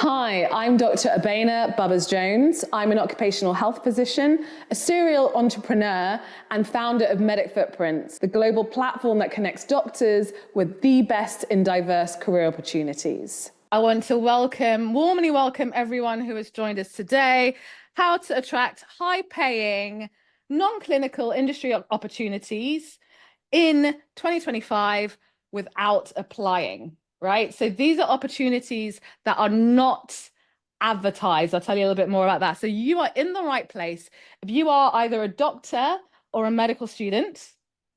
Hi, I'm Dr Abeyna Bubbers-Jones. I'm an occupational health physician, a serial entrepreneur, and founder of Medic Footprints, the global platform that connects doctors with the best in diverse career opportunities. I want to warmly welcome everyone who has joined us today. How to attract high-paying, non-clinical industry opportunities in 2025 without applying, right? So these are opportunities that are not advertised. I'll tell you a little bit more about that. So you are in the right place. If you are either a doctor or a medical student,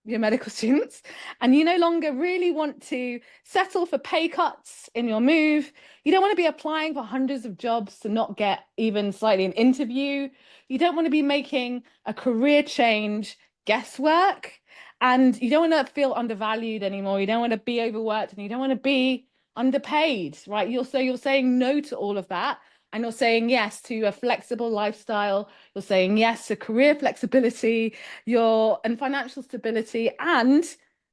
you're medical students, and you no longer really want to settle for pay cuts in your move, you don't want to be applying for hundreds of jobs to not get even slightly an interview, you don't want to be making a career change guesswork, and you don't want to feel undervalued anymore, you don't want to be overworked, and you don't want to be underpaid, right? You're saying no to all of that. And you're saying yes to a flexible lifestyle. You're saying yes to career flexibility, and financial stability, and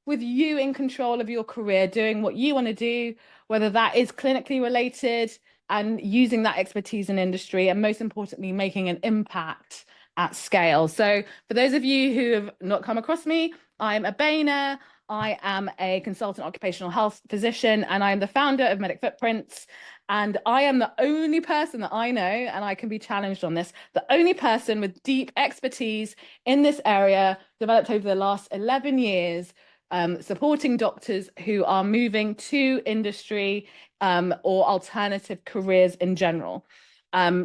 with you in control of your career, doing what you want to do, whether that is clinically related and using that expertise in industry, and most importantly, making an impact at scale. So for those of you who have not come across me, I'm Abeyna. I am a consultant occupational health physician, and I'm the founder of Medic Footprints. And I am the only person that I know, and I can be challenged on this, the only person with deep expertise in this area developed over the last 11 years, supporting doctors who are moving to industry or alternative careers in general.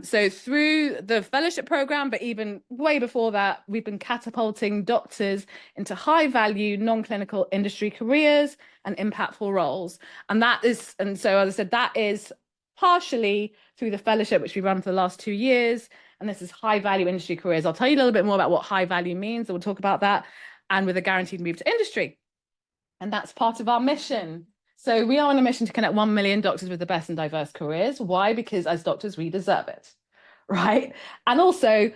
So through the fellowship program, but even way before that, we've been catapulting doctors into high value, non-clinical industry careers and impactful roles. And so as I said, that is partially through the fellowship, which we run for the last 2 years. And this is high value industry careers. I'll tell you a little bit more about what high value means. So we'll talk about that, and with a guaranteed move to industry. And that's part of our mission. So we are on a mission to connect 1 million doctors with the best and diverse careers. Why? Because as doctors, we deserve it, right? And also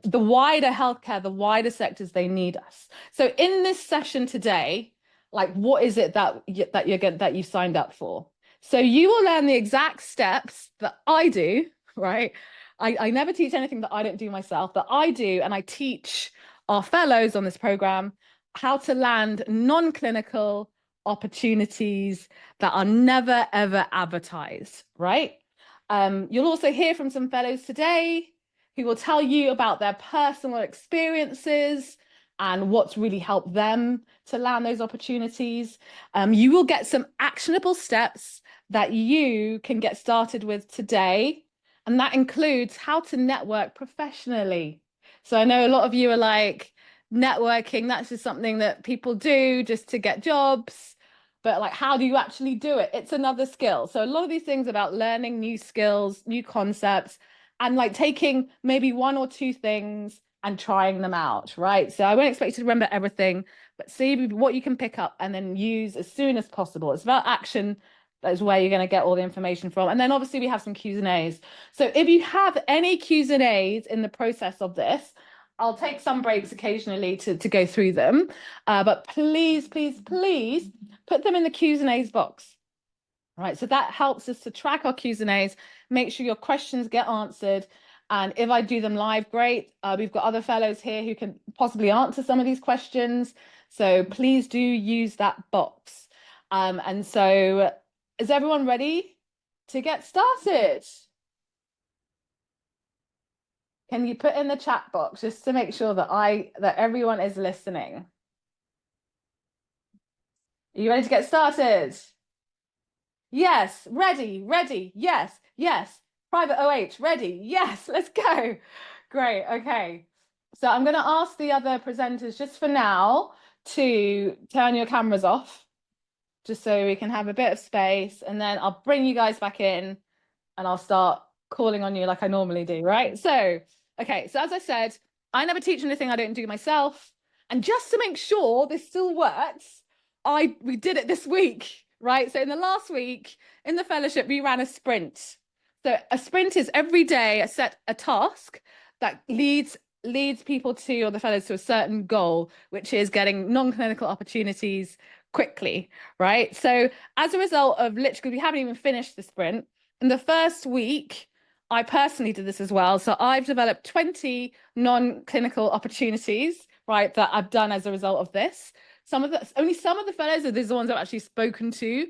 the wider healthcare, the wider sectors, they need us. So in this session today, like, what is it that you signed up for? So you will learn the exact steps that I do, right? I never teach anything that I don't do myself, that I do, and I teach our fellows on this program how to land non-clinical opportunities that are never, ever advertised, right? You'll also hear from some fellows today who will tell you about their personal experiences and what's really helped them to land those opportunities. You will get some actionable steps that you can get started with today. And that includes how to network professionally. So I know a lot of you are like, networking, that's just something that people do just to get jobs. But like, how do you actually do it? It's another skill. So a lot of these things about learning new skills, new concepts, and like taking maybe 1 or 2 things and trying them out, right? So I won't expect you to remember everything, but see what you can pick up and then use as soon as possible. It's about action. That is where you're going to get all the information from. And then obviously we have some Q's and A's. So if you have any Q's and A's in the process of this, I'll take some breaks occasionally to go through them. But please, please, please put them in the Q's and A's box. All right, so that helps us to track our Q's and A's, make sure your questions get answered. And if I do them live, great. We've got other fellows here who can possibly answer some of these questions. So please do use that box. And so is everyone ready to get started? Can you put in the chat box just to make sure that everyone is listening? Are you ready to get started? Yes, ready, yes, Private OH, ready, yes, let's go. Great, okay. So I'm going to ask the other presenters just for now to turn your cameras off, just so we can have a bit of space, and then I'll bring you guys back in and I'll start calling on you like I normally do, right? So, okay, so as I said, I never teach anything I don't do myself. And just to make sure this still works, we did it this week, right? So in the last week, in the fellowship, we ran a sprint. So a sprint is every day a task that leads people to, or the fellows to, a certain goal, which is getting non-clinical opportunities quickly, right? So as a result of literally, we haven't even finished the sprint, in the first week, I personally did this as well. So I've developed 20 non-clinical opportunities, right, that I've done as a result of this. Only some of the fellows are the ones I've actually spoken to.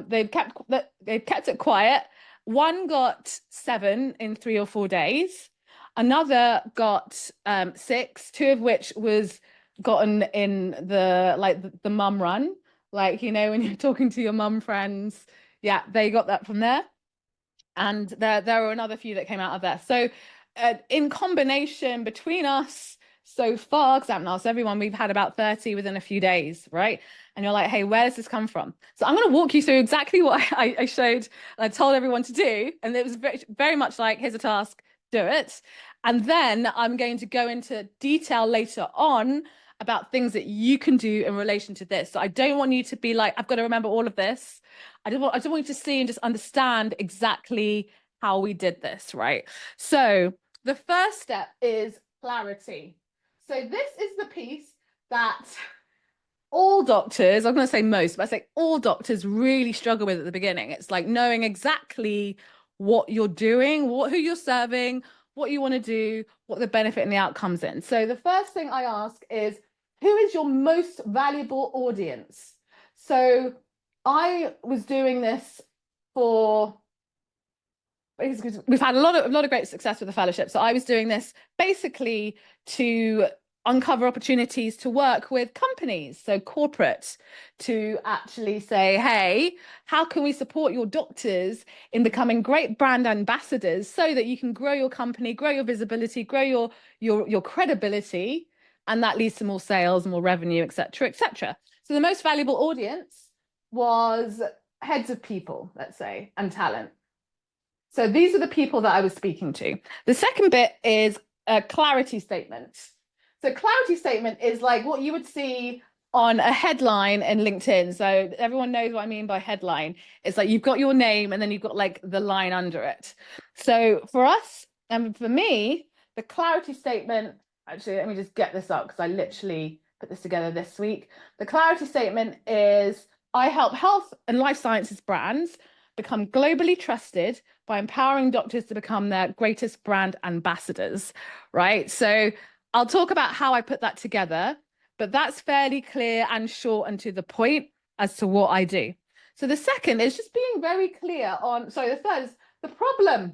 They've kept it quiet. One got 7 in 3 or 4 days. Another got 6, 2 of which was gotten in the mum run. Like, you know, when you're talking to your mum friends, yeah, they got that from there. And there were another few that came out of there. So in combination between us so far, because I haven't asked everyone, we've had about 30 within a few days, right? And you're like, hey, where does this come from? So I'm going to walk you through exactly what I showed and I told everyone to do. And it was very, very much like, here's a task, do it. And then I'm going to go into detail later on about things that you can do in relation to this. So I don't want you to be like, I've got to remember all of this. I just want you to see and just understand exactly how we did this, right? So the first step is clarity. So this is the piece that all doctors, I'm going to say most, but I say all doctors really struggle with at the beginning. It's like knowing exactly what you're doing, who you're serving, what you want to do, what the benefit and the outcomes in. So the first thing I ask is, who is your most valuable audience? So I was doing this for, we've had a lot of great success with the fellowship. So I was doing this basically to uncover opportunities to work with companies, so corporate, to actually say, hey, how can we support your doctors in becoming great brand ambassadors so that you can grow your company, grow your visibility, grow your credibility, and that leads to more sales, more revenue, et cetera, et cetera. So the most valuable audience was heads of people, let's say, and talent. So these are the people that I was speaking to. The second bit is a clarity statement. So clarity statement is like what you would see on a headline in LinkedIn. So everyone knows what I mean by headline. It's like you've got your name and then you've got like the line under it. So for us and for me, the clarity statement, actually, let me just get this up because I literally put this together this week. The clarity statement is, I help health and life sciences brands become globally trusted by empowering doctors to become their greatest brand ambassadors, right? So I'll talk about how I put that together, but that's fairly clear and short and to the point as to what I do. So the second is just being very clear on, sorry, the third is the problem.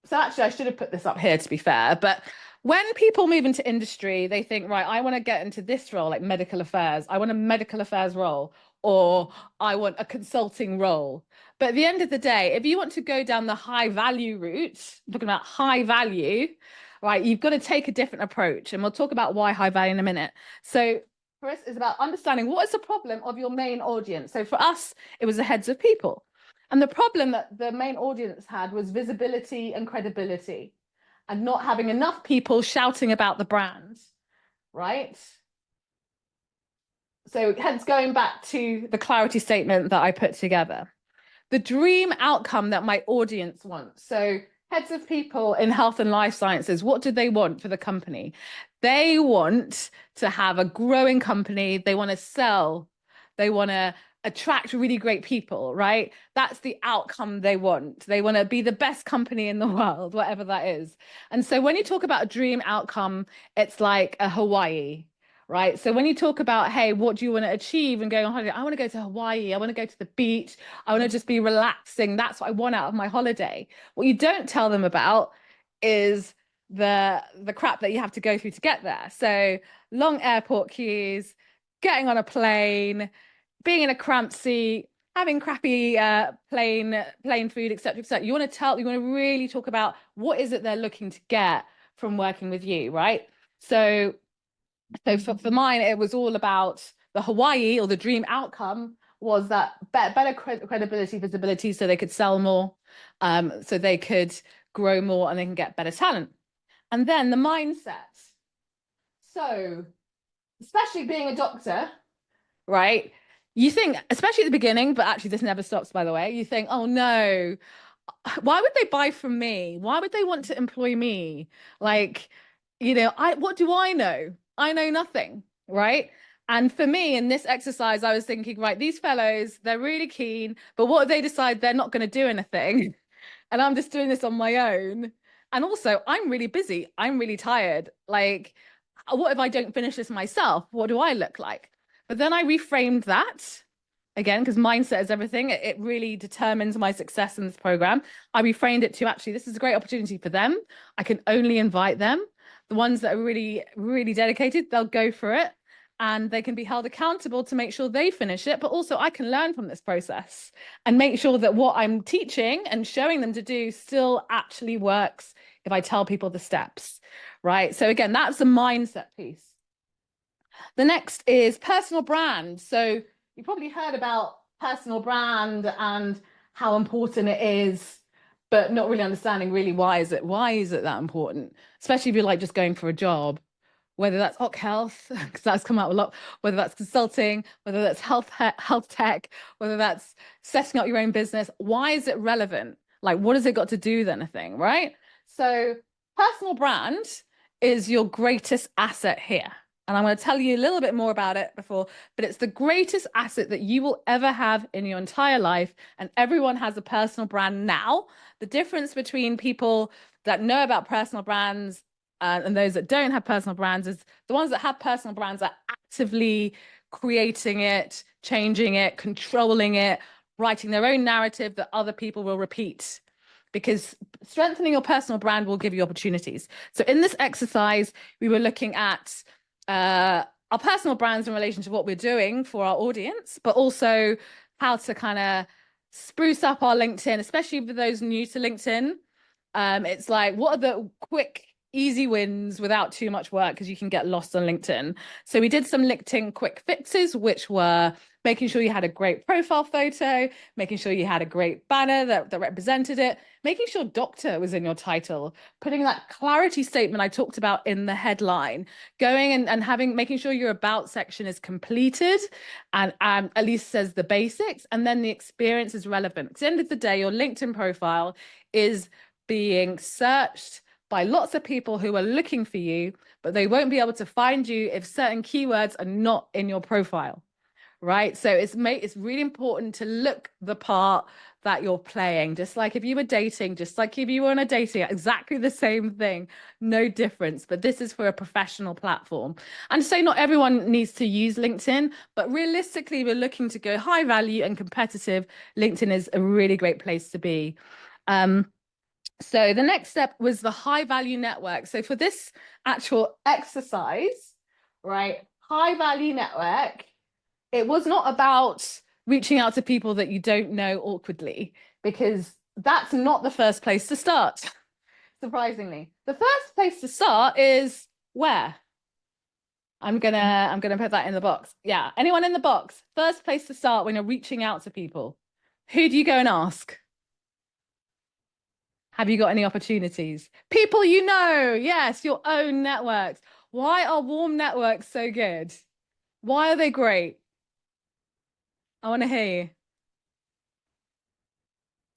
So actually, I should have put this up here to be fair, but when people move into industry, they think, right, I want to get into this role, like medical affairs. I want a medical affairs role, or I want a consulting role. But at the end of the day, if you want to go down the high value route, talking about high value, right, you've got to take a different approach. And we'll talk about why high value in a minute. So for us, it's about understanding what is the problem of your main audience. So for us, it was the heads of people. And the problem that the main audience had was visibility and credibility, and not having enough people shouting about the brand, right? So hence going back to the clarity statement that I put together. The dream outcome that my audience wants. So heads of people in health and life sciences, what do they want for the company? They want to have a growing company. They want to sell. They want to attract really great people, right? That's the outcome they want. They want to be the best company in the world, whatever that is. And so when you talk about a dream outcome, it's like a Hawaii, right? So when you talk about, hey, what do you want to achieve and go on holiday? I want to go to Hawaii. I want to go to the beach. I want to just be relaxing. That's what I want out of my holiday. What you don't tell them about is the crap that you have to go through to get there. So long airport queues, getting on a plane, being in a cramped seat, having crappy plane food, etc., etc. You want to really talk about what is it they're looking to get from working with you, right? So for mine, it was all about the Hawaii, or the dream outcome was that better credibility, visibility, so they could sell more, so they could grow more, and they can get better talent. And then the mindset. So, especially being a doctor, right? You think, especially at the beginning, but actually this never stops, by the way, you think, oh no, why would they buy from me? Why would they want to employ me? Like, you know, what do I know? I know nothing, right? And for me, in this exercise, I was thinking, right, these fellows, they're really keen, but what if they decide they're not going to do anything? And I'm just doing this on my own. And also, I'm really busy. I'm really tired. Like, what if I don't finish this myself? What do I look like? But then I reframed that again, because mindset is everything. It really determines my success in this program. I reframed it to actually, this is a great opportunity for them. I can only invite them. The ones that are really, really dedicated, they'll go for it and they can be held accountable to make sure they finish it. But also I can learn from this process and make sure that what I'm teaching and showing them to do still actually works if I tell people the steps, right? So again, that's a mindset piece. The next is personal brand. So you probably heard about personal brand and how important it is, but not really understanding really why is it that important, especially if you're like just going for a job, whether that's Oc Health, because that's come out a lot, whether that's consulting, whether that's health tech, whether that's setting up your own business. Why is it relevant? Like, what has it got to do with anything, right? So personal brand is your greatest asset here. And I'm going to tell you a little bit more about it before, but it's the greatest asset that you will ever have in your entire life. And everyone has a personal brand now. The difference between people that know about personal brands and those that don't have personal brands is the ones that have personal brands are actively creating it, changing it, controlling it, writing their own narrative that other people will repeat. Because strengthening your personal brand will give you opportunities. So in this exercise, we were looking at our personal brands in relation to what we're doing for our audience, but also how to kind of spruce up our LinkedIn, especially for those new to LinkedIn. It's like, what are the quick, easy wins without too much work, because you can get lost on LinkedIn. So we did some LinkedIn quick fixes, which were making sure you had a great profile photo, making sure you had a great banner that represented it, making sure doctor was in your title, putting that clarity statement I talked about in the headline, going and making sure your about section is completed and at least says the basics, and then the experience is relevant. At the end of the day, your LinkedIn profile is being searched by lots of people who are looking for you, but they won't be able to find you if certain keywords are not in your profile, right? So it's really important to look the part that you're playing, just like if you were dating, just like if you were on a dating, exactly the same thing, no difference. But this is for a professional platform. And so not everyone needs to use LinkedIn, but realistically, we're looking to go high value and competitive. LinkedIn is a really great place to be. So the next step was the high value network. So for this actual exercise, right, high value network, it was not about reaching out to people that you don't know awkwardly, because that's not the first place to start, surprisingly. The first place to start is where? I'm gonna put that in the box. Yeah, anyone in the box? First place to start when you're reaching out to people. Who do you go and ask? Have you got any opportunities? People you know, yes, your own networks. Why are warm networks so good? Why are they great? I want to hear you.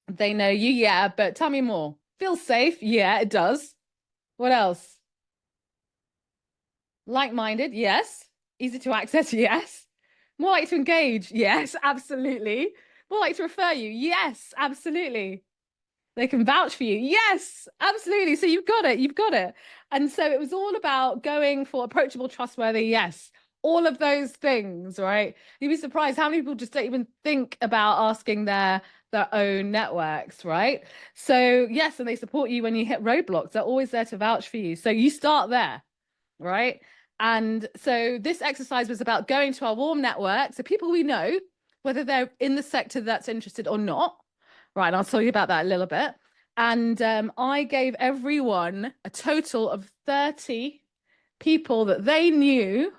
They know you, yeah, but tell me more. Feels safe, yeah, it does. What else? Like-minded, yes. Easy to access, yes. More like to engage, yes, absolutely. More like to refer you, yes, absolutely. They can vouch for you. Yes, absolutely. So you've got it. You've got it. And so it was all about going for approachable, trustworthy. Yes, all of those things, right? You'd be surprised how many people just don't even think about asking their own networks, right? So yes, and they support you when you hit roadblocks. They're always there to vouch for you. So you start there, right? And so this exercise was about going to our warm network. So people we know, whether they're in the sector that's interested or not. Right, and I'll tell you about that a little bit. And I gave everyone a total of 30 people that they knew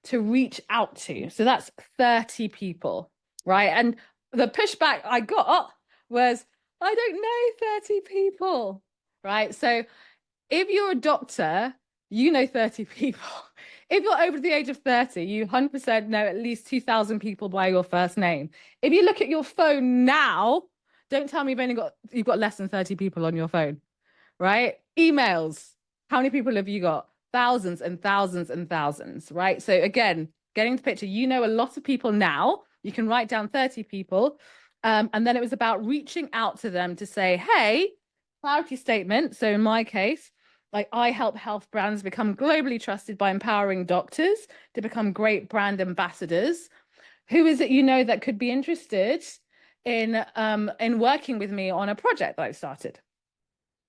to reach out to. So that's 30 people, right? And the pushback I got was, I don't know 30 people, right? So if you're a doctor, you know 30 people. If you're over the age of 30, you 100% know at least 2,000 people by your first name. If you look at your phone now, don't tell me you've got less than 30 people on your phone, right? Emails. How many people have you got? Thousands and thousands and thousands, right? So again, getting the picture. You know a lot of people now. You can write down 30 people. And then it was about reaching out to them to say, hey, clarity statement. So in my case, like I help health brands become globally trusted by empowering doctors to become great brand ambassadors. Who is it you know that could be interested in working with me on a project that I've started?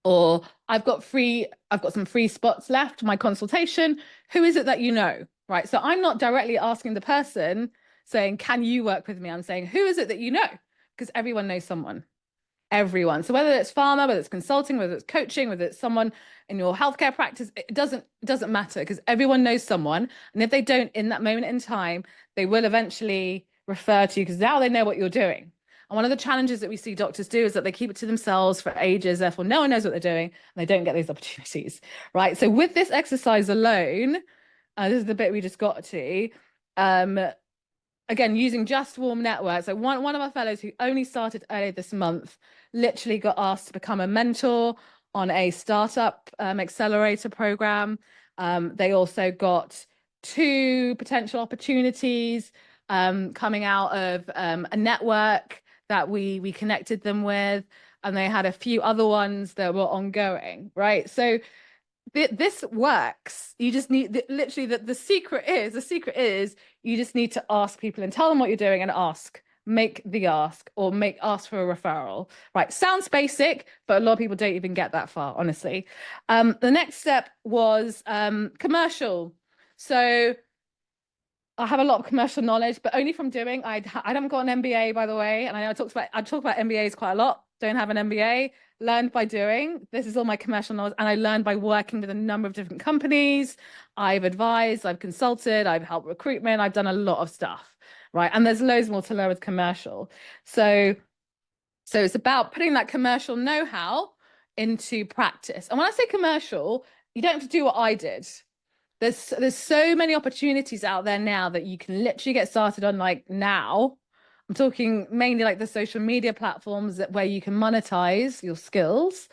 Or I've got some free spots left, my consultation. Who is it that you know? Right. So I'm not directly asking the person saying, can you work with me? I'm saying, who is it that you know? Because everyone knows someone. Everyone. So whether it's pharma, whether it's consulting, whether it's coaching, whether it's someone in your healthcare practice, it doesn't matter, because everyone knows someone. And if they don't in that moment in time, they will eventually refer to you, because now they know what you're doing. And one of the challenges that we see doctors do is that they keep it to themselves for ages, therefore no one knows what they're doing, and they don't get these opportunities, right? So with this exercise alone, this is the bit we just got to, again, using just warm networks. So one of our fellows who only started earlier this month literally got asked to become a mentor on a startup accelerator program. They also got 2 potential opportunities coming out of a network that we connected them with, and they had a few other ones that were ongoing, right? So this works. You just need literally the secret is you just need to ask people and tell them what you're doing and make the ask, or ask for a referral, right? Sounds basic, but a lot of people don't even get that far, honestly. The next step was commercial. So I have a lot of commercial knowledge, but only from doing. I haven't got an MBA, by the way, and I know I talk about MBAs quite a lot. Don't have an MBA. Learned by doing. This is all my commercial knowledge, and I learned by working with a number of different companies. I've advised, I've consulted, I've helped recruitment, I've done a lot of stuff, right? And there's loads more to learn with commercial. So it's about putting that commercial know-how into practice. And when I say commercial, you don't have to do what I did. There's so many opportunities out there now that you can literally get started on, like now. I'm talking mainly like the social media platforms where you can monetize your skills,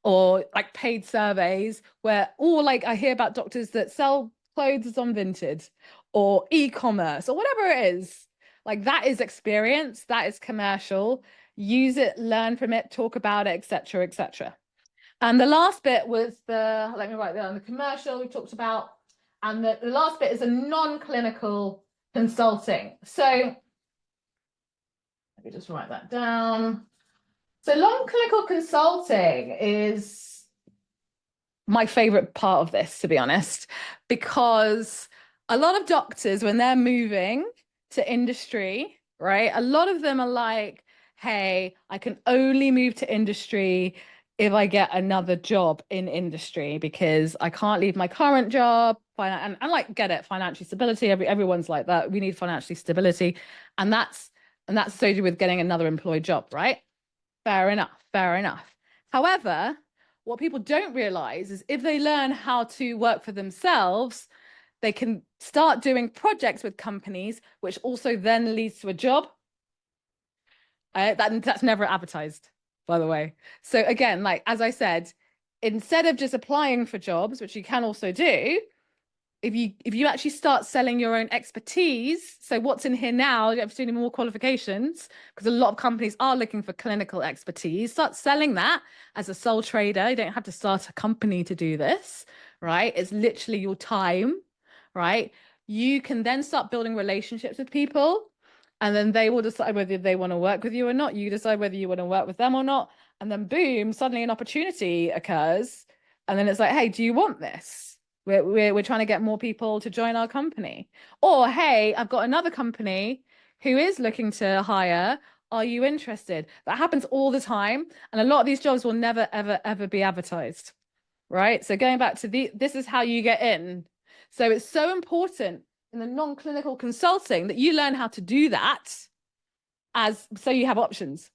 or like paid surveys or like I hear about doctors that sell clothes on Vinted, or e-commerce, or whatever it is. Like that is experience, that is commercial. Use it, learn from it, talk about it, etc., etc. And the last bit was let me write down the commercial we talked about. And the last bit is a non-clinical consulting. So let me just write that down. So non-clinical consulting is my favorite part of this, to be honest, because a lot of doctors, when they're moving to industry, right, a lot of them are like, hey, I can only move to industry if I get another job in industry, because I can't leave my current job. And like, get it, financial stability. Everyone's like that. We need financial stability, and that's associated with getting another employed job, right? Fair enough, fair enough. However, what people don't realize is if they learn how to work for themselves, they can start doing projects with companies, which also then leads to a job. That's never advertised, by the way. So again, like, as I said, instead of just applying for jobs, which you can also do, if you actually start selling your own expertise, so what's in here now, you don't have to do any more qualifications, because a lot of companies are looking for clinical expertise. Start selling that as a sole trader. You don't have to start a company to do this, right? It's literally your time, right? You can then start building relationships with people, and then they will decide whether they want to work with you or not. You decide whether you want to work with them or not. And then boom, suddenly an opportunity occurs. And then it's like, hey, do you want this? We're trying to get more people to join our company. Or, hey, I've got another company who is looking to hire. Are you interested? That happens all the time. And a lot of these jobs will never, ever, ever be advertised, right? So going back to this is how you get in. So it's so important in the non-clinical consulting that you learn how to do that, so you have options.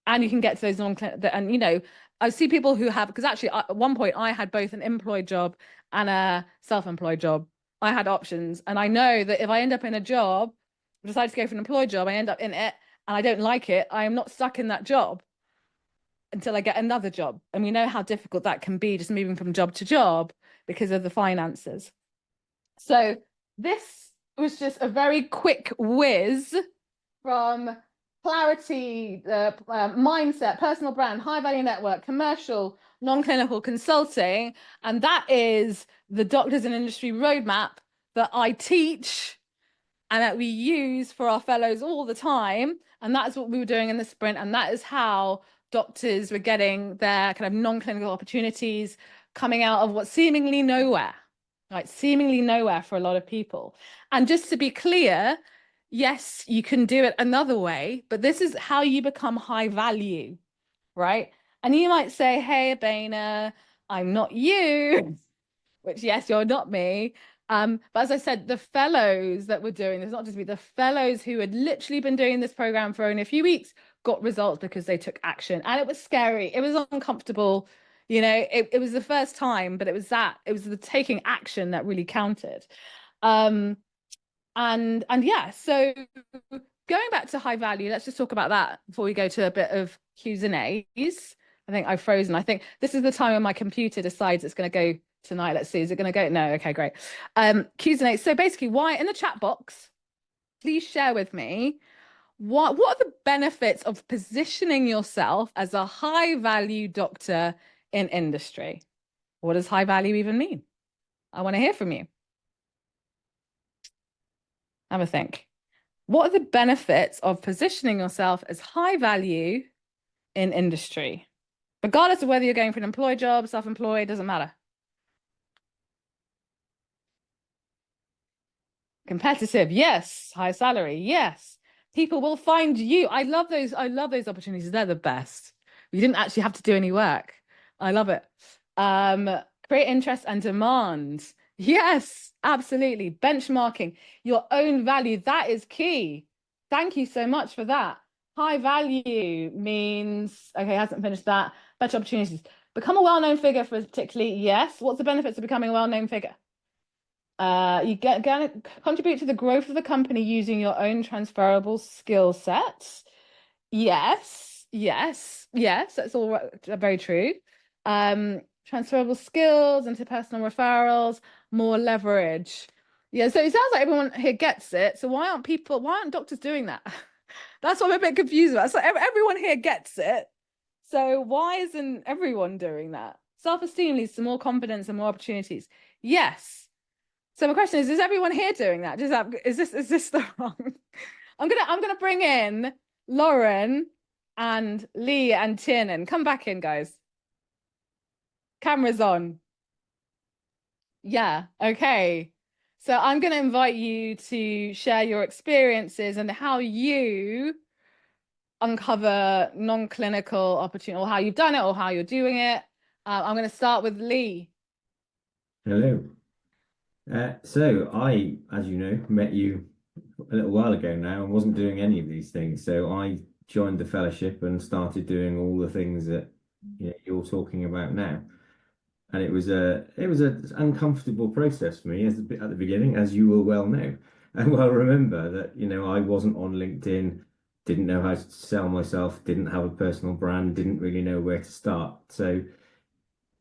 And you can get to those non-clinical, and, you know, I see people who have, because actually at one point I had both an employed job and a self-employed job. I had options. And I know that if I end up in a job, decide to go for an employed job, I end up in it and I don't like it, I am not stuck in that job until I get another job. And we know how difficult that can be, just moving from job to job because of the finances. So this was just a very quick whiz from clarity, mindset, personal brand, high value network, commercial, non-clinical consulting. And that is the Doctors in Industry roadmap that I teach and that we use for our fellows all the time. And that's what we were doing in the sprint. And that is how doctors were getting their kind of non-clinical opportunities coming out of what seemingly nowhere, right? Seemingly nowhere for a lot of people. And just to be clear, yes, you can do it another way, but this is how you become high value, right? And you might say, hey, Abeyna, I'm not you, which, yes, you're not me. But as I said, the fellows that were doing this, not just me, the fellows who had literally been doing this program for only a few weeks got results because they took action. And it was scary. It was uncomfortable. You know, it was the first time, but it was the taking action that really counted. And yeah, so going back to high value, let's just talk about that before we go to a bit of Q's and A's. I think I've frozen. I think this is the time when my computer decides it's going to go tonight. Let's see. Is it going to go? No. Okay, great. Q's and A's. So basically, why in the chat box, please share with me what are the benefits of positioning yourself as a high value doctor in industry? What does high value even mean? I want to hear from you. Have a think. What are the benefits of positioning yourself as high value in industry? Regardless of whether you're going for an employed job, self-employed, doesn't matter. Competitive, yes. High salary, yes. People will find you. I love those opportunities. They're the best. You didn't actually have to do any work. I love it. Create interest and demand. Yes, absolutely. Benchmarking your own value. That is key. Thank you so much for that. High value means, okay, hasn't finished that. Better opportunities. Become a well-known figure for particularly, yes. What's the benefits of becoming a well-known figure? You gonna contribute to the growth of the company using your own transferable skill sets. Yes, yes, yes, that's all very true. Transferable skills, interpersonal referrals, more leverage. Yeah, so it sounds like everyone here gets it. So why aren't doctors doing that? That's what I'm a bit confused about. So everyone here gets it. So why isn't everyone doing that? Self-esteem leads to more confidence and more opportunities. Yes. So my question is everyone here doing that? Is this the wrong? I'm gonna bring in Lauren and Lee and Tiernan. Come back in, guys. Cameras on. Yeah, okay. So I'm gonna invite you to share your experiences and how you uncover non-clinical opportunity, or how you've done it, or how you're doing it. I'm going to start with Lee. Hello. So I, as you know, met you a little while ago now and wasn't doing any of these things. So I joined the fellowship and started doing all the things that you're talking about now. And it was an uncomfortable process for me at the beginning, as you will well know. And well remember that, I wasn't on LinkedIn, didn't know how to sell myself, didn't have a personal brand, didn't really know where to start. So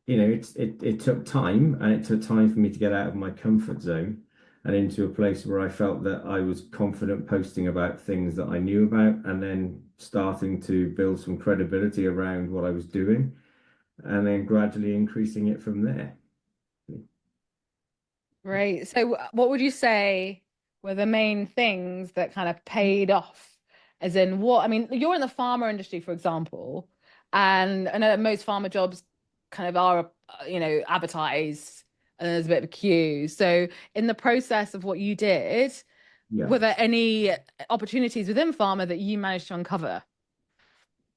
it took time, and it took time for me to get out of my comfort zone and into a place where I felt that I was confident posting about things that I knew about, and then starting to build some credibility around what I was doing, and then gradually increasing it from there. Great. So what would you say were the main things that kind of paid off? As in what, I mean, you're in the pharma industry, for example, and I know that most pharma jobs kind of are, advertised, and there's a bit of a queue. So in the process of what you did, were there any opportunities within pharma that you managed to uncover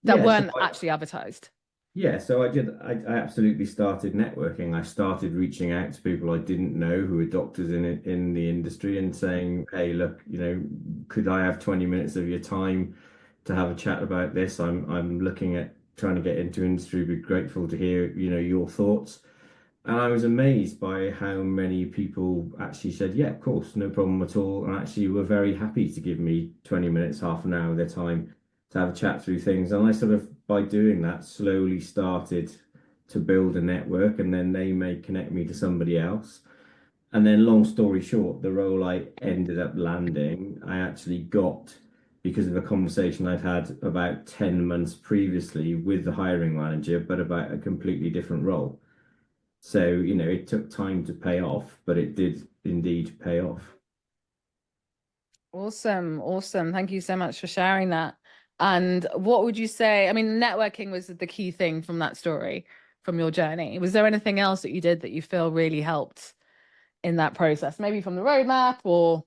that weren't actually advertised? Yeah, so I absolutely started networking. I started reaching out to people I didn't know who were doctors in the industry and saying, hey, look, could I have 20 minutes of your time to have a chat about this? I'm looking at trying to get into industry. Be grateful to hear, your thoughts. And I was amazed by how many people actually said, yeah, of course, no problem at all. And actually were very happy to give me 20 minutes, half an hour of their time to have a chat through things. And I sort of, by doing that, slowly started to build a network, and then they may connect me to somebody else. And then long story short, the role I ended up landing, I actually got because of a conversation I'd had about 10 months previously with the hiring manager, but about a completely different role. So, you know, it took time to pay off, but it did indeed pay off. Awesome. Awesome. Thank you so much for sharing that. And what would you say? I mean, networking was the key thing from that story, from your journey. Was there anything else that you did that you feel really helped in that process? Maybe from the roadmap, or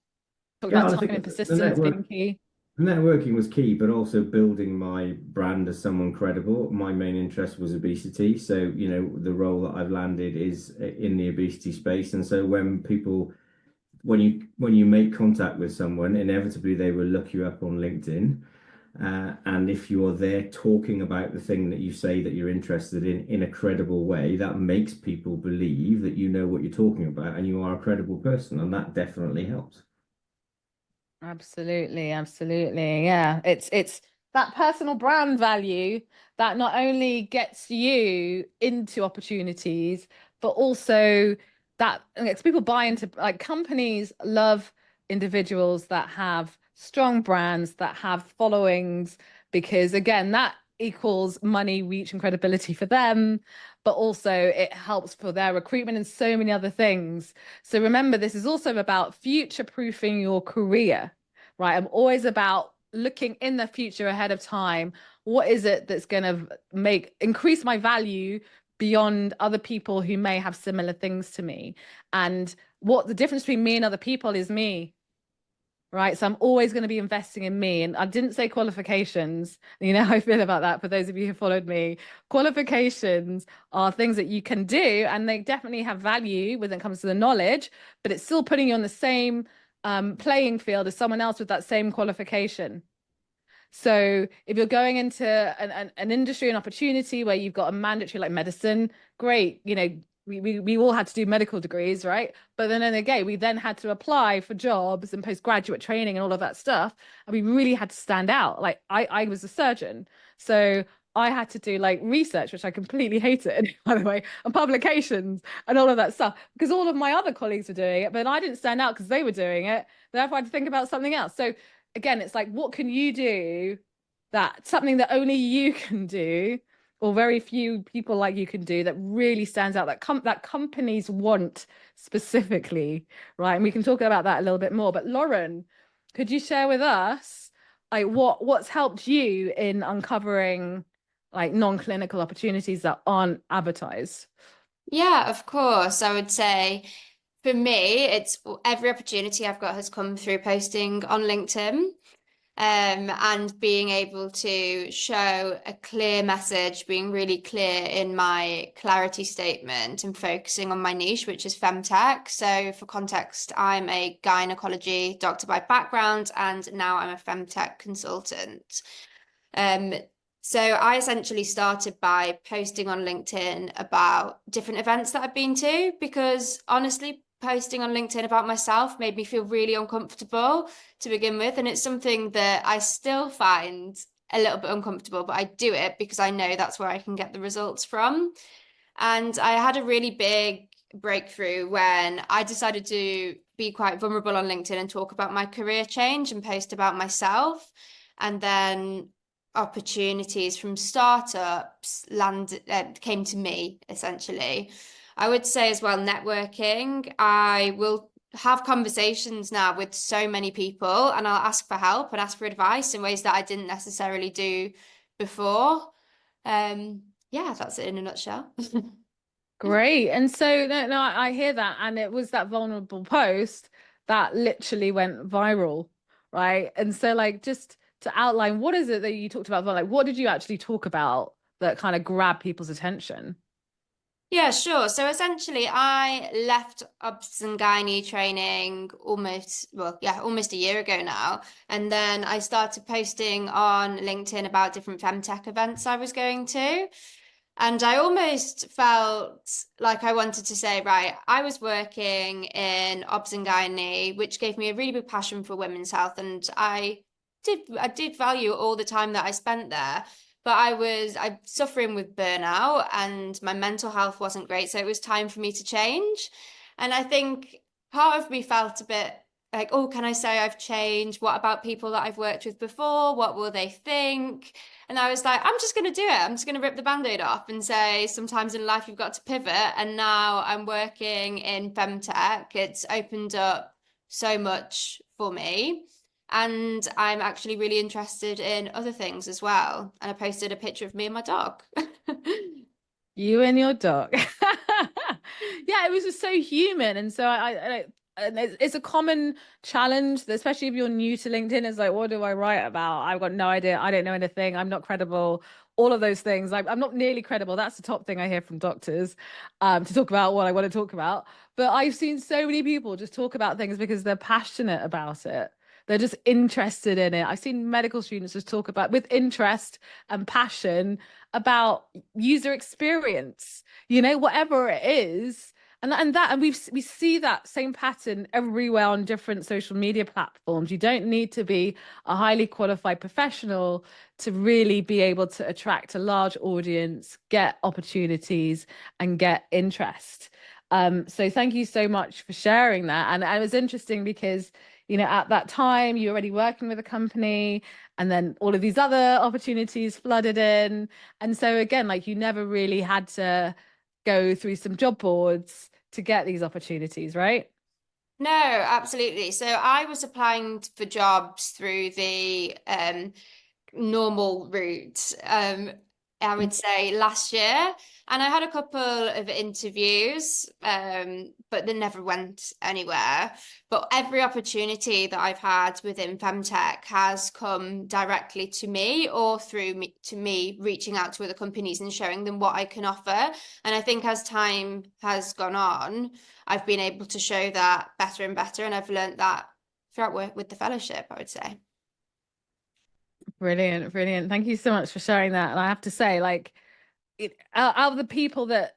talk Yeah, about I time think and the persistence being key. networking was key, but also building my brand as someone credible. My main interest was obesity. So, you know, the role that I've landed is in the obesity space. And so when you make contact with someone, inevitably they will look you up on LinkedIn. And if you're there talking about the thing that you say that you're interested in a credible way, that makes people believe that you know what you're talking about and you are a credible person. And that definitely helps. Absolutely, absolutely. Yeah. It's that personal brand value that not only gets you into opportunities, but also that makes people buy into, like, companies love individuals that have strong brands, that have followings, because again, that equals money, reach, and credibility for them, but also it helps for their recruitment and so many other things. So remember, this is also about future-proofing your career, right? I'm always about looking in the future ahead of time. What is it that's going to increase my value beyond other people who may have similar things to me? And what the difference between me and other people is me, right? So I'm always going to be investing in me. And I didn't say qualifications. You know how I feel about that. For those of you who followed me, qualifications are things that you can do, and they definitely have value when it comes to the knowledge, but it's still putting you on the same playing field as someone else with that same qualification. So if you're going into an industry, an opportunity where you've got a mandatory like medicine, great, you know, we all had to do medical degrees, right? But then again, we then had to apply for jobs and postgraduate training and all of that stuff. And we really had to stand out. Like I was a surgeon. So I had to do like research, which I completely hated, by the way, and publications and all of that stuff, because all of my other colleagues were doing it, but I didn't stand out because they were doing it. Therefore, I had to think about something else. So again, it's like, what can you do, that something that only you can do, or very few people like you can do, that really stands out, that companies want specifically, right? And we can talk about that a little bit more. But Lauren, could you share with us like what's helped you in uncovering like non-clinical opportunities that aren't advertised? Yeah, of course. I would say for me, it's every opportunity I've got has come through posting on LinkedIn. And being able to show a clear message, being really clear in my clarity statement and focusing on my niche, which is femtech. So for context, I'm a gynecology doctor by background, and now I'm a femtech consultant. So I essentially started by posting on LinkedIn about different events that I've been to, because honestly, posting on LinkedIn about myself made me feel really uncomfortable to begin with. And it's something that I still find a little bit uncomfortable, but I do it because I know that's where I can get the results from. And I had a really big breakthrough when I decided to be quite vulnerable on LinkedIn and talk about my career change and post about myself. And then opportunities from startups came to me, essentially. I would say as well, networking. I will have conversations now with so many people, and I'll ask for help and ask for advice in ways that I didn't necessarily do before. Yeah, that's it in a nutshell. Great. And so no, I hear that. And it was that vulnerable post that literally went viral, right? And so like, just to outline, what is it that you talked about? Like, what did you actually talk about that kind of grabbed people's attention? Yeah, sure. So essentially, I left obs and gynae training almost a year ago now. And then I started posting on LinkedIn about different femtech events I was going to. And I almost felt like I wanted to say, right, I was working in obs and gynae, which gave me a really big passion for women's health. And I did value all the time that I spent there. But I'm suffering with burnout and my mental health wasn't great. So it was time for me to change. And I think part of me felt a bit like, oh, can I say I've changed? What about people that I've worked with before? What will they think? And I was like, I'm just going to do it. I'm just going to rip the band-aid off and say sometimes in life you've got to pivot. And now I'm working in femtech. It's opened up so much for me. And I'm actually really interested in other things as well. And I posted a picture of me and my dog. You and your dog. Yeah, it was just so human. And so and it's a common challenge, especially if you're new to LinkedIn. It's like, what do I write about? I've got no idea. I don't know anything. I'm not credible. All of those things. I'm not nearly credible. That's the top thing I hear from doctors, to talk about what I want to talk about. But I've seen so many people just talk about things because they're passionate about it. They're just interested in it. I've seen medical students just talk about with interest and passion about user experience, whatever it is. And we see that same pattern everywhere on different social media platforms. You don't need to be a highly qualified professional to really be able to attract a large audience, get opportunities, and get interest. So thank you so much for sharing that. And it was interesting because, at that time you were already working with a company, and then all of these other opportunities flooded in. And so again, like, you never really had to go through some job boards to get these opportunities, right? No, absolutely. So I was applying for jobs through the normal route, I would say last year. And I had a couple of interviews, but they never went anywhere. But every opportunity that I've had within femtech has come directly to me or through me reaching out to other companies and showing them what I can offer. And I think as time has gone on, I've been able to show that better and better. And I've learned that throughout work with the fellowship, I would say. Brilliant, brilliant. Thank you so much for sharing that. And I have to say, like, out of the people the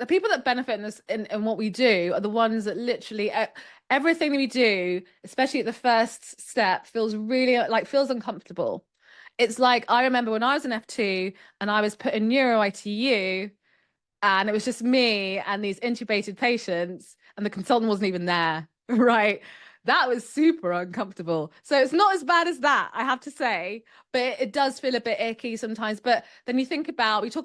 people that benefit in this in what we do are the ones that literally everything that we do, especially at the first step, feels really feels uncomfortable. It's like, I remember when I was an F2 and I was put in neuro ITU, and it was just me and these intubated patients, and the consultant wasn't even there, right? That was super uncomfortable. So it's not as bad as that, I have to say, but it does feel a bit icky sometimes. But then we talk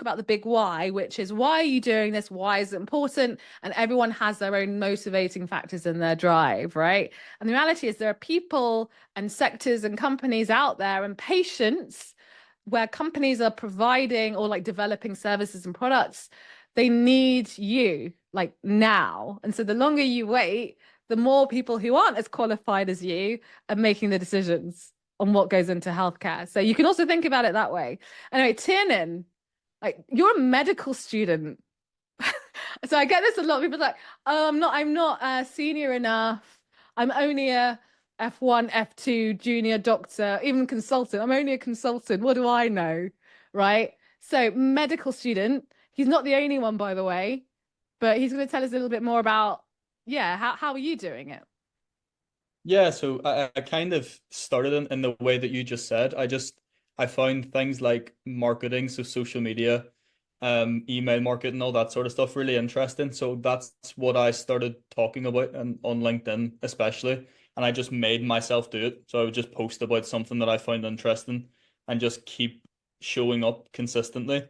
about the big why, which is, why are you doing this? Why is it important? And everyone has their own motivating factors in their drive, right? And the reality is, there are people and sectors and companies out there and patients where companies are providing or developing services and products. They need you now. And so the longer you wait, the more people who aren't as qualified as you are making the decisions on what goes into healthcare. So you can also think about it that way. Anyway, Tiernan, you're a medical student. So I get this a lot. People are like, oh, I'm not senior enough. I'm only a F1, F2 junior doctor, even consultant. I'm only a consultant. What do I know? Right? So medical student, he's not the only one, by the way, but he's going to tell us a little bit more about, how are you doing it? Yeah, so I kind of started in the way that you just said. I found things like marketing, so social media, email marketing, all that sort of stuff really interesting. So that's what I started talking about and on LinkedIn especially. And I just made myself do it. So I would just post about something that I found interesting and just keep showing up consistently.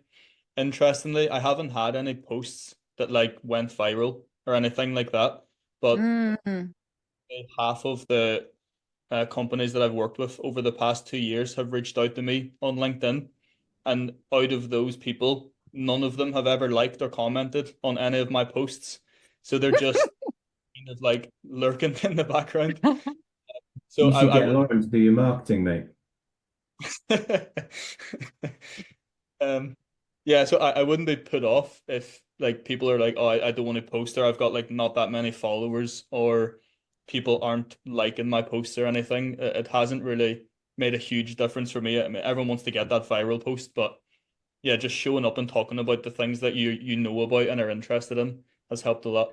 Interestingly, I haven't had any posts that went viral or anything like that, but Mm. half of the companies that I've worked with over the past 2 years have reached out to me on LinkedIn. And out of those people, none of them have ever liked or commented on any of my posts. So they're just kind of lurking in the background. So You should I get would Lauren to do your marketing, mate. Yeah, so I wouldn't be put off if people are like, oh, I don't want to post, or I've got not that many followers, or people aren't liking my posts or anything. It hasn't really made a huge difference for me. I mean, everyone wants to get that viral post, but yeah, just showing up and talking about the things that you know about and are interested in has helped a lot.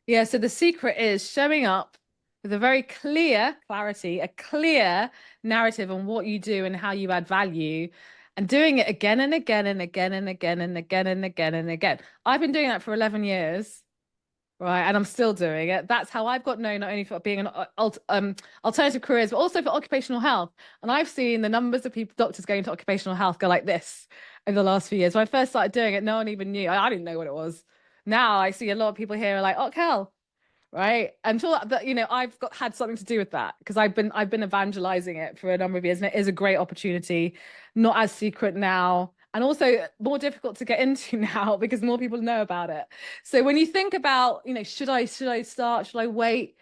Yeah, so the secret is showing up with a very clear clarity, a clear narrative on what you do and how you add value, and doing it again and again and again and again and again and again and again. I've been doing that for 11 years. right? And I'm still doing it. That's how I've got known, not only for being an alternative careers, but also for occupational health. And I've seen the numbers of people, doctors going to occupational health go like this over the last few years. When I first started doing it, no one even knew. I didn't know what it was. Now I see a lot of people here are like, oh, hell, right? I'm sure that I've had something to do with that, because I've been evangelizing it for a number of years, and it is a great opportunity, not as secret now, and also more difficult to get into now because more people know about it. So when you think about, should I start, should I wait?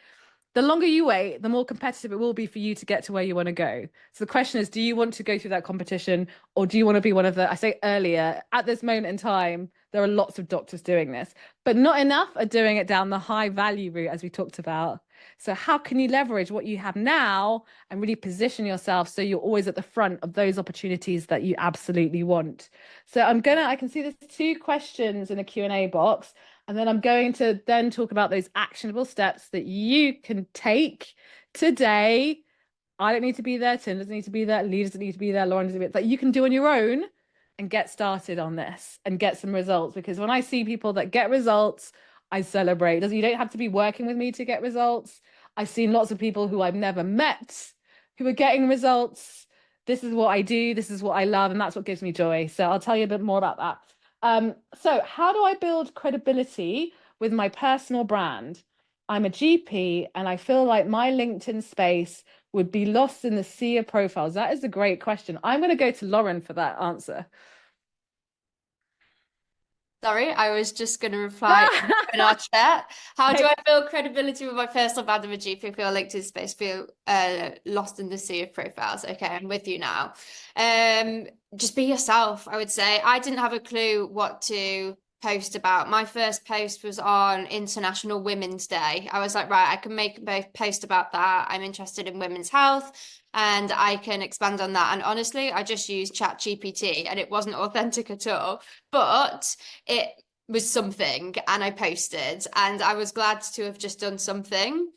The longer you wait, the more competitive it will be for you to get to where you want to go. So the question is, do you want to go through that competition, or do you want to be one of the, I say earlier, at this moment in time, there are lots of doctors doing this, but not enough are doing it down the high value route, as we talked about. So how can you leverage what you have now and really position yourself so you're always at the front of those opportunities that you absolutely want? So I can see there's 2 questions in the Q&A box. And then I'm going to then talk about those actionable steps that you can take today. I don't need to be there. Tim doesn't need to be there. Lee doesn't need to be there. Lauren doesn't need to be there. That you can do on your own and get started on this and get some results. Because when I see people that get results, I celebrate. You don't have to be working with me to get results. I've seen lots of people who I've never met who are getting results. This is what I do. This is what I love. And that's what gives me joy. So I'll tell you a bit more about that. So how do I build credibility with my personal brand? I'm a GP, and I feel like my LinkedIn space would be lost in the sea of profiles. That is a great question. I'm going to go to Lauren for that answer. Sorry, I was just going to reply in our chat. How do I build credibility with my personal brand of a GP? Feel LinkedIn space, feel lost in the sea of profiles. Okay, I'm with you now. Just be yourself, I would say. I didn't have a clue what to post about. My first post was on International Women's Day. I was like, right, I can make a post about that. I'm interested in women's health, and I can expand on that. And honestly, I just used ChatGPT, and it wasn't authentic at all, but it was something, and I posted, and I was glad to have just done something.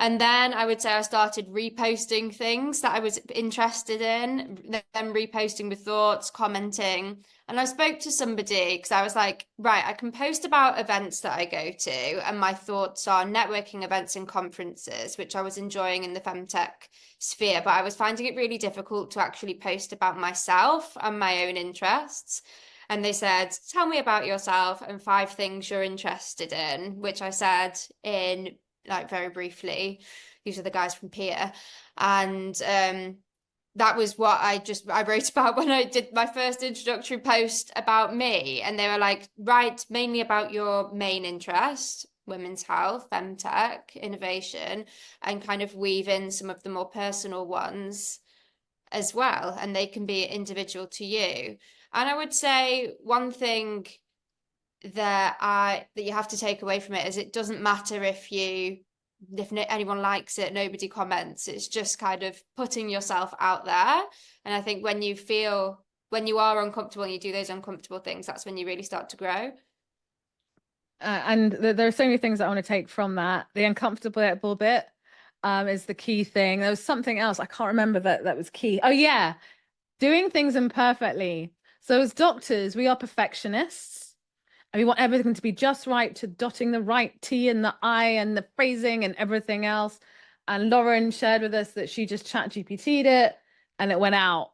And then I would say I started reposting things that I was interested in, then reposting with thoughts, commenting. And I spoke to somebody because I was like, right, I can post about events that I go to, and my thoughts on networking events and conferences, which I was enjoying in the femtech sphere, but I was finding it really difficult to actually post about myself and my own interests. And they said, tell me about yourself and 5 things you're interested in, which I said in like very briefly. These are the guys from Peer. And that was what I wrote about when I did my first introductory post about me. And they were like, write mainly about your main interest, women's health, femtech, innovation, and kind of weave in some of the more personal ones as well. And they can be individual to you. And I would say one thing that you have to take away from it is it doesn't matter if anyone likes it, nobody comments. It's just kind of putting yourself out there. And I think when you are uncomfortable and you do those uncomfortable things, that's when you really start to grow. And there are so many things I want to take from that. The uncomfortable bit is the key thing. There was something else I can't remember that was key. Oh yeah, doing things imperfectly. So as doctors, we are perfectionists, and we want everything to be just right, to dotting the right T and the I and the phrasing and everything else. And Lauren shared with us that she just ChatGPT'd it and it went out.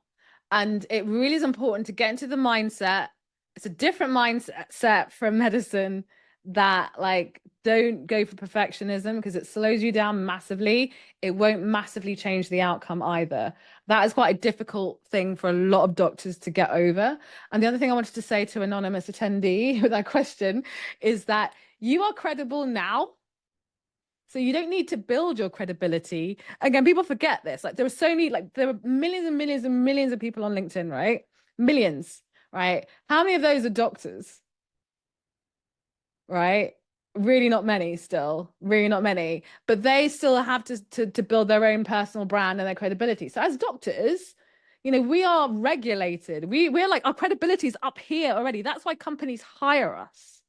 And it really is important to get into the mindset. It's a different mindset from medicine, that like, don't go for perfectionism because it slows you down massively. It won't massively change the outcome either. That is quite a difficult thing for a lot of doctors to get over. And the other thing I wanted to say to anonymous attendee with that question is that you are credible now. So you don't need to build your credibility. Again, people forget this. Like there are millions and millions and millions of people on LinkedIn, right? Millions, right? How many of those are doctors? Right? Really not many still, really not many, but they still have to build their own personal brand and their credibility. So as doctors, we are regulated. We're like, our credibility is up here already. That's why companies hire us.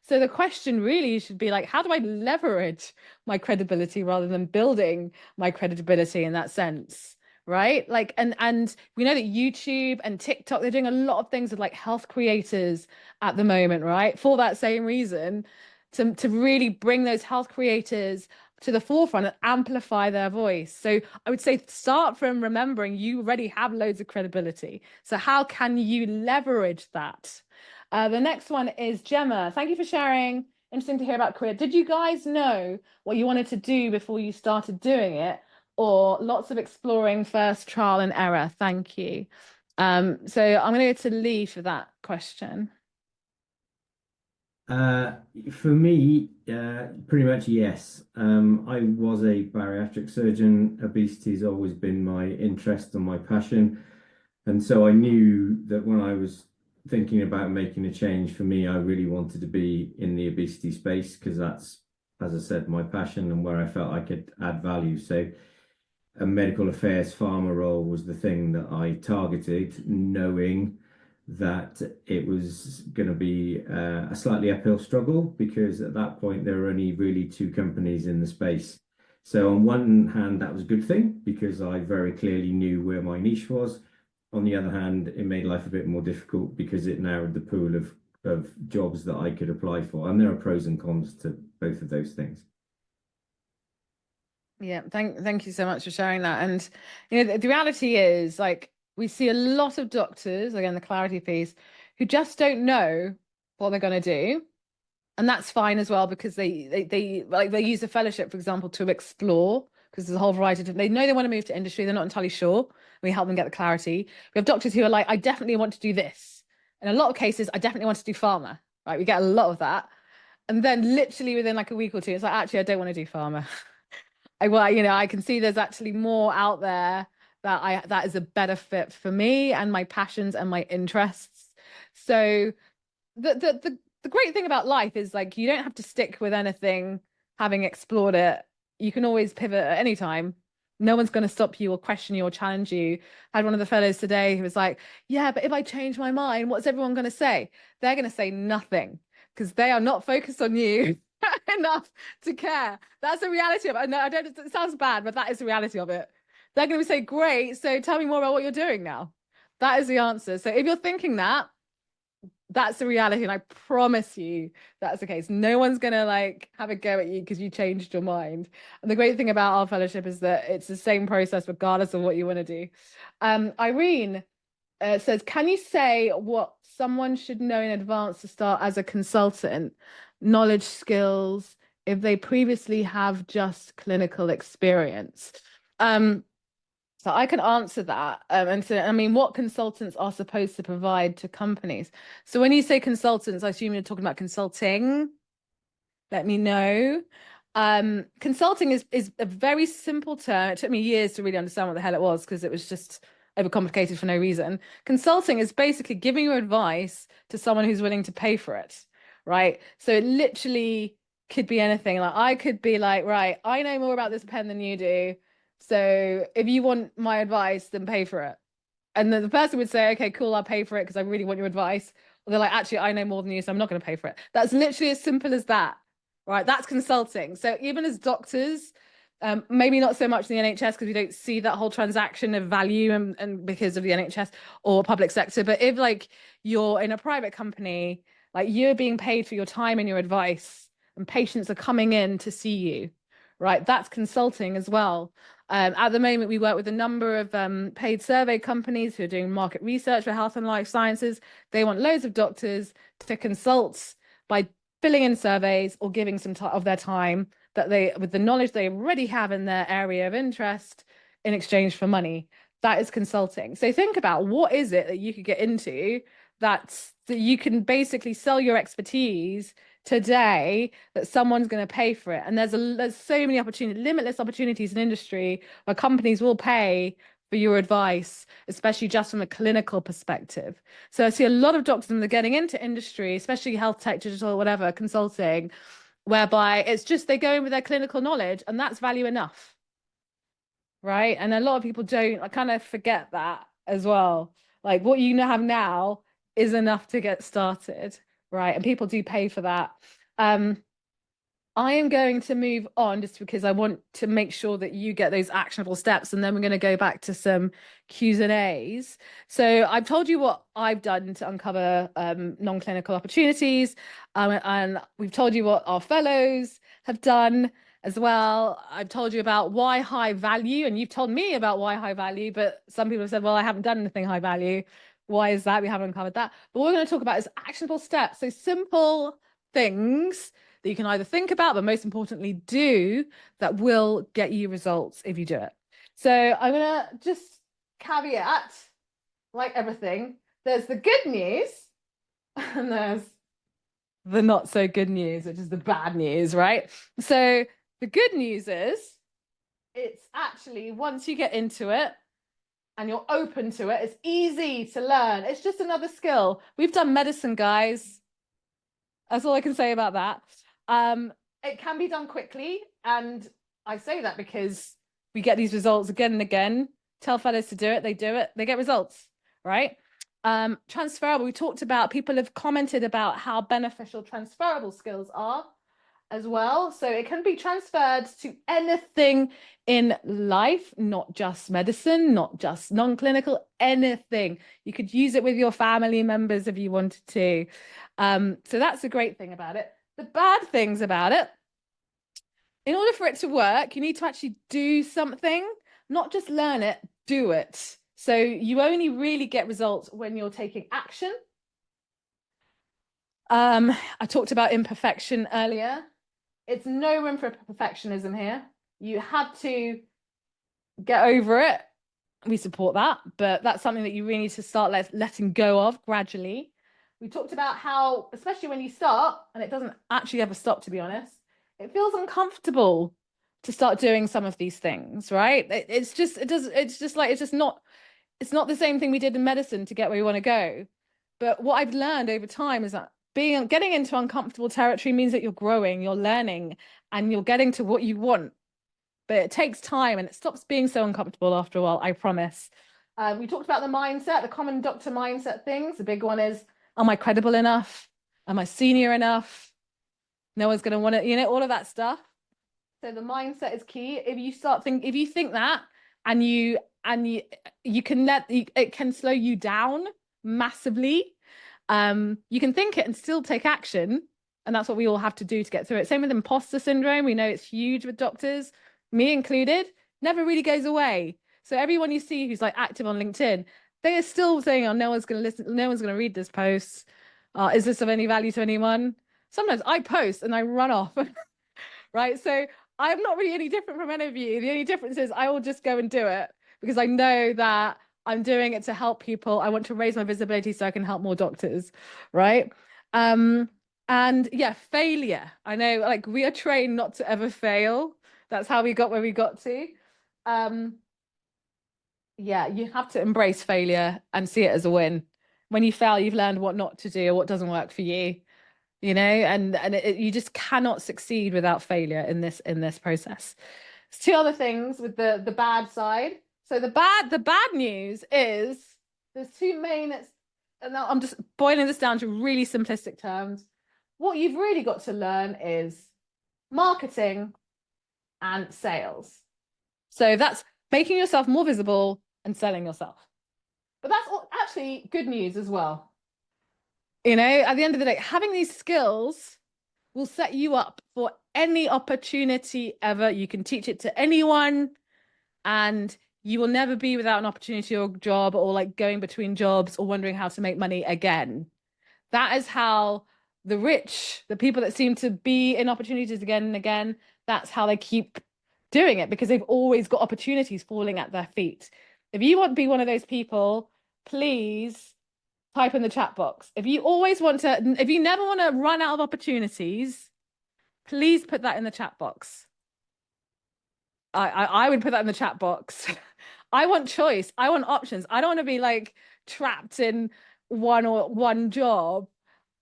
So the question really should be like, how do I leverage my credibility rather than building my credibility in that sense? Right? Like, and we know that YouTube and TikTok, they're doing a lot of things with like health creators at the moment, right? For that same reason, to really bring those health creators to the forefront and amplify their voice. So I would say start from remembering you already have loads of credibility. So how can you leverage that? The next one is Gemma. Thank you for sharing. Interesting to hear about career. Did you guys know what you wanted to do before you started doing it, or lots of exploring first, trial and error? Thank you. So I'm going to go to Lee for that question. For me, pretty much yes. I was a bariatric surgeon. Obesity has always been my interest and my passion. And so I knew that when I was thinking about making a change, for me, I really wanted to be in the obesity space because that's, as I said, my passion and where I felt I could add value. So a medical affairs pharma role was the thing that I targeted, knowing that it was going to be a slightly uphill struggle because at that point there were only really two companies in the space. So on one hand, that was a good thing because I very clearly knew where my niche was. On the other hand, it made life a bit more difficult because it narrowed the pool of jobs that I could apply for. And there are pros and cons to both of those things. Yeah, thank you so much for sharing that. And the reality is, like, we see a lot of doctors, again, the clarity piece, who just don't know what they're going to do. And that's fine as well, because they use a fellowship, for example, to explore, because there's a whole variety of, they know they want to move to industry, they're not entirely sure. We help them get the clarity. We have doctors who are like, I definitely want to do this. In a lot of cases, I definitely want to do pharma, right? We get a lot of that. And then literally within like a week or two, it's like, actually, I don't want to do pharma. I can see there's actually more out there that is a better fit for me and my passions and my interests. So the great thing about life is, like, you don't have to stick with anything having explored it. You can always pivot at any time. No one's going to stop you or question you or challenge you. I had one of the fellows today who was like, yeah, but if I change my mind, what's everyone going to say? They're going to say nothing because they are not focused on you enough to care. That's the reality of it. No, it sounds bad, but that is the reality of it. They're going to say, great, so tell me more about what you're doing now. That is the answer. So if you're thinking that, that's the reality, and I promise you that's the case. No one's gonna like have a go at you because you changed your mind. And the great thing about our fellowship is that it's the same process regardless of what you want to do. Irene says, can you say what someone should know in advance to start as a consultant? Knowledge, skills, if they previously have just clinical experience. So I can answer that. And so, I mean, what consultants are supposed to provide to companies? So when you say consultants, I assume you're talking about consulting. Let me know. Consulting is a very simple term. It took me years to really understand what the hell it was because it was just overcomplicated for no reason. Consulting is basically giving your advice to someone who's willing to pay for it, right? So it literally could be anything. Like I could be like, right, I know more about this pen than you do. So if you want my advice, then pay for it. And then the person would say, okay, cool, I'll pay for it because I really want your advice. Or they're like, actually, I know more than you, so I'm not going to pay for it. That's literally as simple as that, right? That's consulting. So even as doctors, maybe not so much in the NHS because we don't see that whole transaction of value and because of the NHS or public sector. But if like you're in a private company, like you're being paid for your time and your advice, and patients are coming in to see you, right? That's consulting as well. At the moment, we work with a number of paid survey companies who are doing market research for health and life sciences. They want loads of doctors to consult by filling in surveys or giving some of their time that they, with the knowledge they already have in their area of interest, in exchange for money. That is consulting. So think about what is it that you could get into that you can basically sell your expertise today that someone's going to pay for it. And there's so many opportunities, limitless opportunities in industry where companies will pay for your advice, especially just from a clinical perspective. So I see a lot of doctors when they're getting into industry, especially health tech, digital, whatever, consulting, whereby it's just they go in with their clinical knowledge and that's value enough, right? And a lot of people don't, I kind of forget that as well. Like what you have now is enough to get started. Right. And people do pay for that. I am going to move on just because I want to make sure that you get those actionable steps, and then we're going to go back to some Q's and A's. So I've told you what I've done to uncover non-clinical opportunities, and we've told you what our fellows have done as well. I've told you about why high value, and you've told me about why high value, but some people have said, well, I haven't done anything high value. Why is that? We haven't uncovered that. But what we're going to talk about is actionable steps. So simple things that you can either think about, but most importantly, do, that will get you results if you do it. So I'm going to just caveat, like everything, there's the good news and there's the not so good news, which is the bad news, right? So the good news is it's actually, once you get into it and you're open to it, it's easy to learn. It's just another skill. We've done medicine, guys. That's all I can say about that. It can be done quickly, and I say that because we get these results again and again. Tell fellows to do it, they do it, they get results, right? Transferable, we talked about, people have commented about how beneficial transferable skills are as well. So it can be transferred to anything in life, not just medicine, not just non-clinical, anything. You could use it with your family members if you wanted to. So that's the great thing about it. The bad things about it, in order for it to work, you need to actually do something, not just learn it, do it. So you only really get results when you're taking action. I talked about imperfection earlier. It's no room for perfectionism here. You have to get over it. We support that, but that's something that you really need to start letting go of gradually. We talked about how, especially when you start, and it doesn't actually ever stop, to be honest, it feels uncomfortable to start doing some of these things, right? It's not the same thing we did in medicine to get where we want to go. But what I've learned over time is that getting into uncomfortable territory means that you're growing, you're learning, and you're getting to what you want. But it takes time, and it stops being so uncomfortable after a while, I promise. We talked about the mindset, the common doctor mindset things. The big one is, am I credible enough? Am I senior enough? No one's going to want to, all of that stuff. So the mindset is key. If you think that, and you can it can slow you down massively. You can think it and still take action. And that's what we all have to do to get through it. Same with imposter syndrome. We know it's huge with doctors, me included, never really goes away. So everyone you see who's like active on LinkedIn, they are still saying, oh, no one's going to listen, no one's going to read this post. Is this of any value to anyone? Sometimes I post and I run off, right? So I'm not really any different from any of you. The only difference is I will just go and do it because I know that I'm doing it to help people. I want to raise my visibility so I can help more doctors, right? And yeah, failure. I know, like, we are trained not to ever fail. That's how we got where we got to. Yeah, you have to embrace failure and see it as a win. When you fail, you've learned what not to do or what doesn't work for you, and you just cannot succeed without failure in this process. There's two other things with the bad side. So the bad news is there's two main, and I'm just boiling this down to really simplistic terms. What you've really got to learn is marketing and sales. So that's making yourself more visible and selling yourself. But that's actually good news as well. At the end of the day, having these skills will set you up for any opportunity ever. You can teach it to anyone, and you will never be without an opportunity or job, or like going between jobs or wondering how to make money again. That is how the rich, the people that seem to be in opportunities again and again, that's how they keep doing it, because they've always got opportunities falling at their feet. If you want to be one of those people, please type in the chat box. If you never want to run out of opportunities, please put that in the chat box. I would put that in the chat box. I want choice. I want options. I don't want to be like trapped in one job,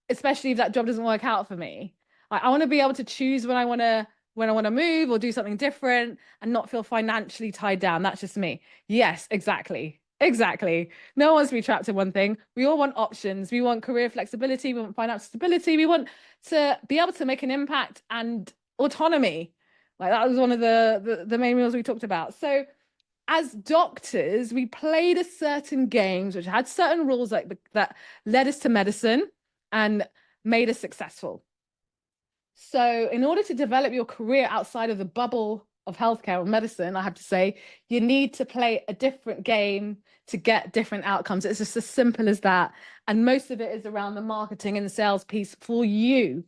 especially if that job doesn't work out for me. I want to be able to choose when I want to move or do something different and not feel financially tied down. That's just me. Yes, exactly. No one wants to be trapped in one thing. We all want options. We want career flexibility. We want financial stability. We want to be able to make an impact and autonomy. Like that was one of the main rules we talked about. So as doctors, we played a certain games which had certain rules like that led us to medicine and made us successful. So in order to develop your career outside of the bubble of healthcare or medicine, I have to say, you need to play a different game to get different outcomes. It's just as simple as that. And most of it is around the marketing and the sales piece for you,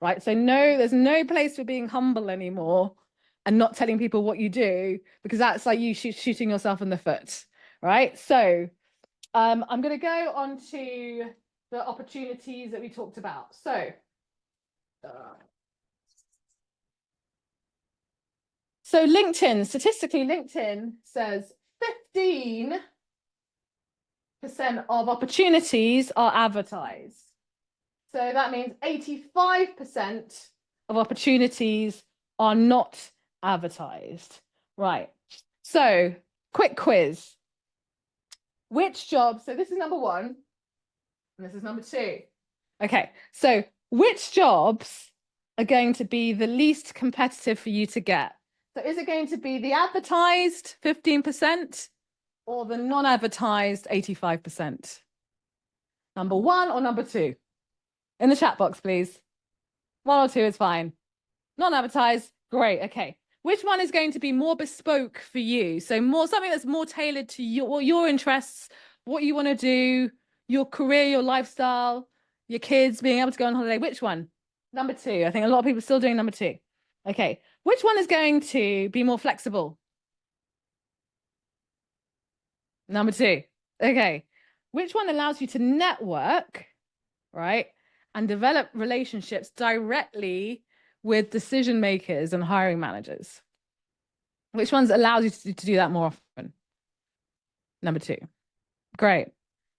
right? So no, there's no place for being humble anymore and not telling people what you do, because that's like you shooting yourself in the foot, right? So I'm going to go on to the opportunities that we talked about. So LinkedIn, statistically, LinkedIn says 15% of opportunities are advertised. So that means 85% of opportunities are not advertised. Right. So quick quiz. Which job, so this is number 1, and this is number 2. Okay, so which jobs are going to be the least competitive for you to get? So is it going to be the advertised 15% or the non-advertised 85%? Number 1 or number 2? In the chat box, please. 1 or 2 is fine. Non-advertised, great, okay. Which one is going to be more bespoke for you? So something that's more tailored to your interests, what you want to do, your career, your lifestyle, your kids, being able to go on holiday. Which one? Number 2. I think a lot of people are still doing number 2. Okay. Which one is going to be more flexible? Number 2. Okay. Which one allows you to network, right? And develop relationships directly with decision makers and hiring managers? Which ones allows you to do that more often? Number 2. Great.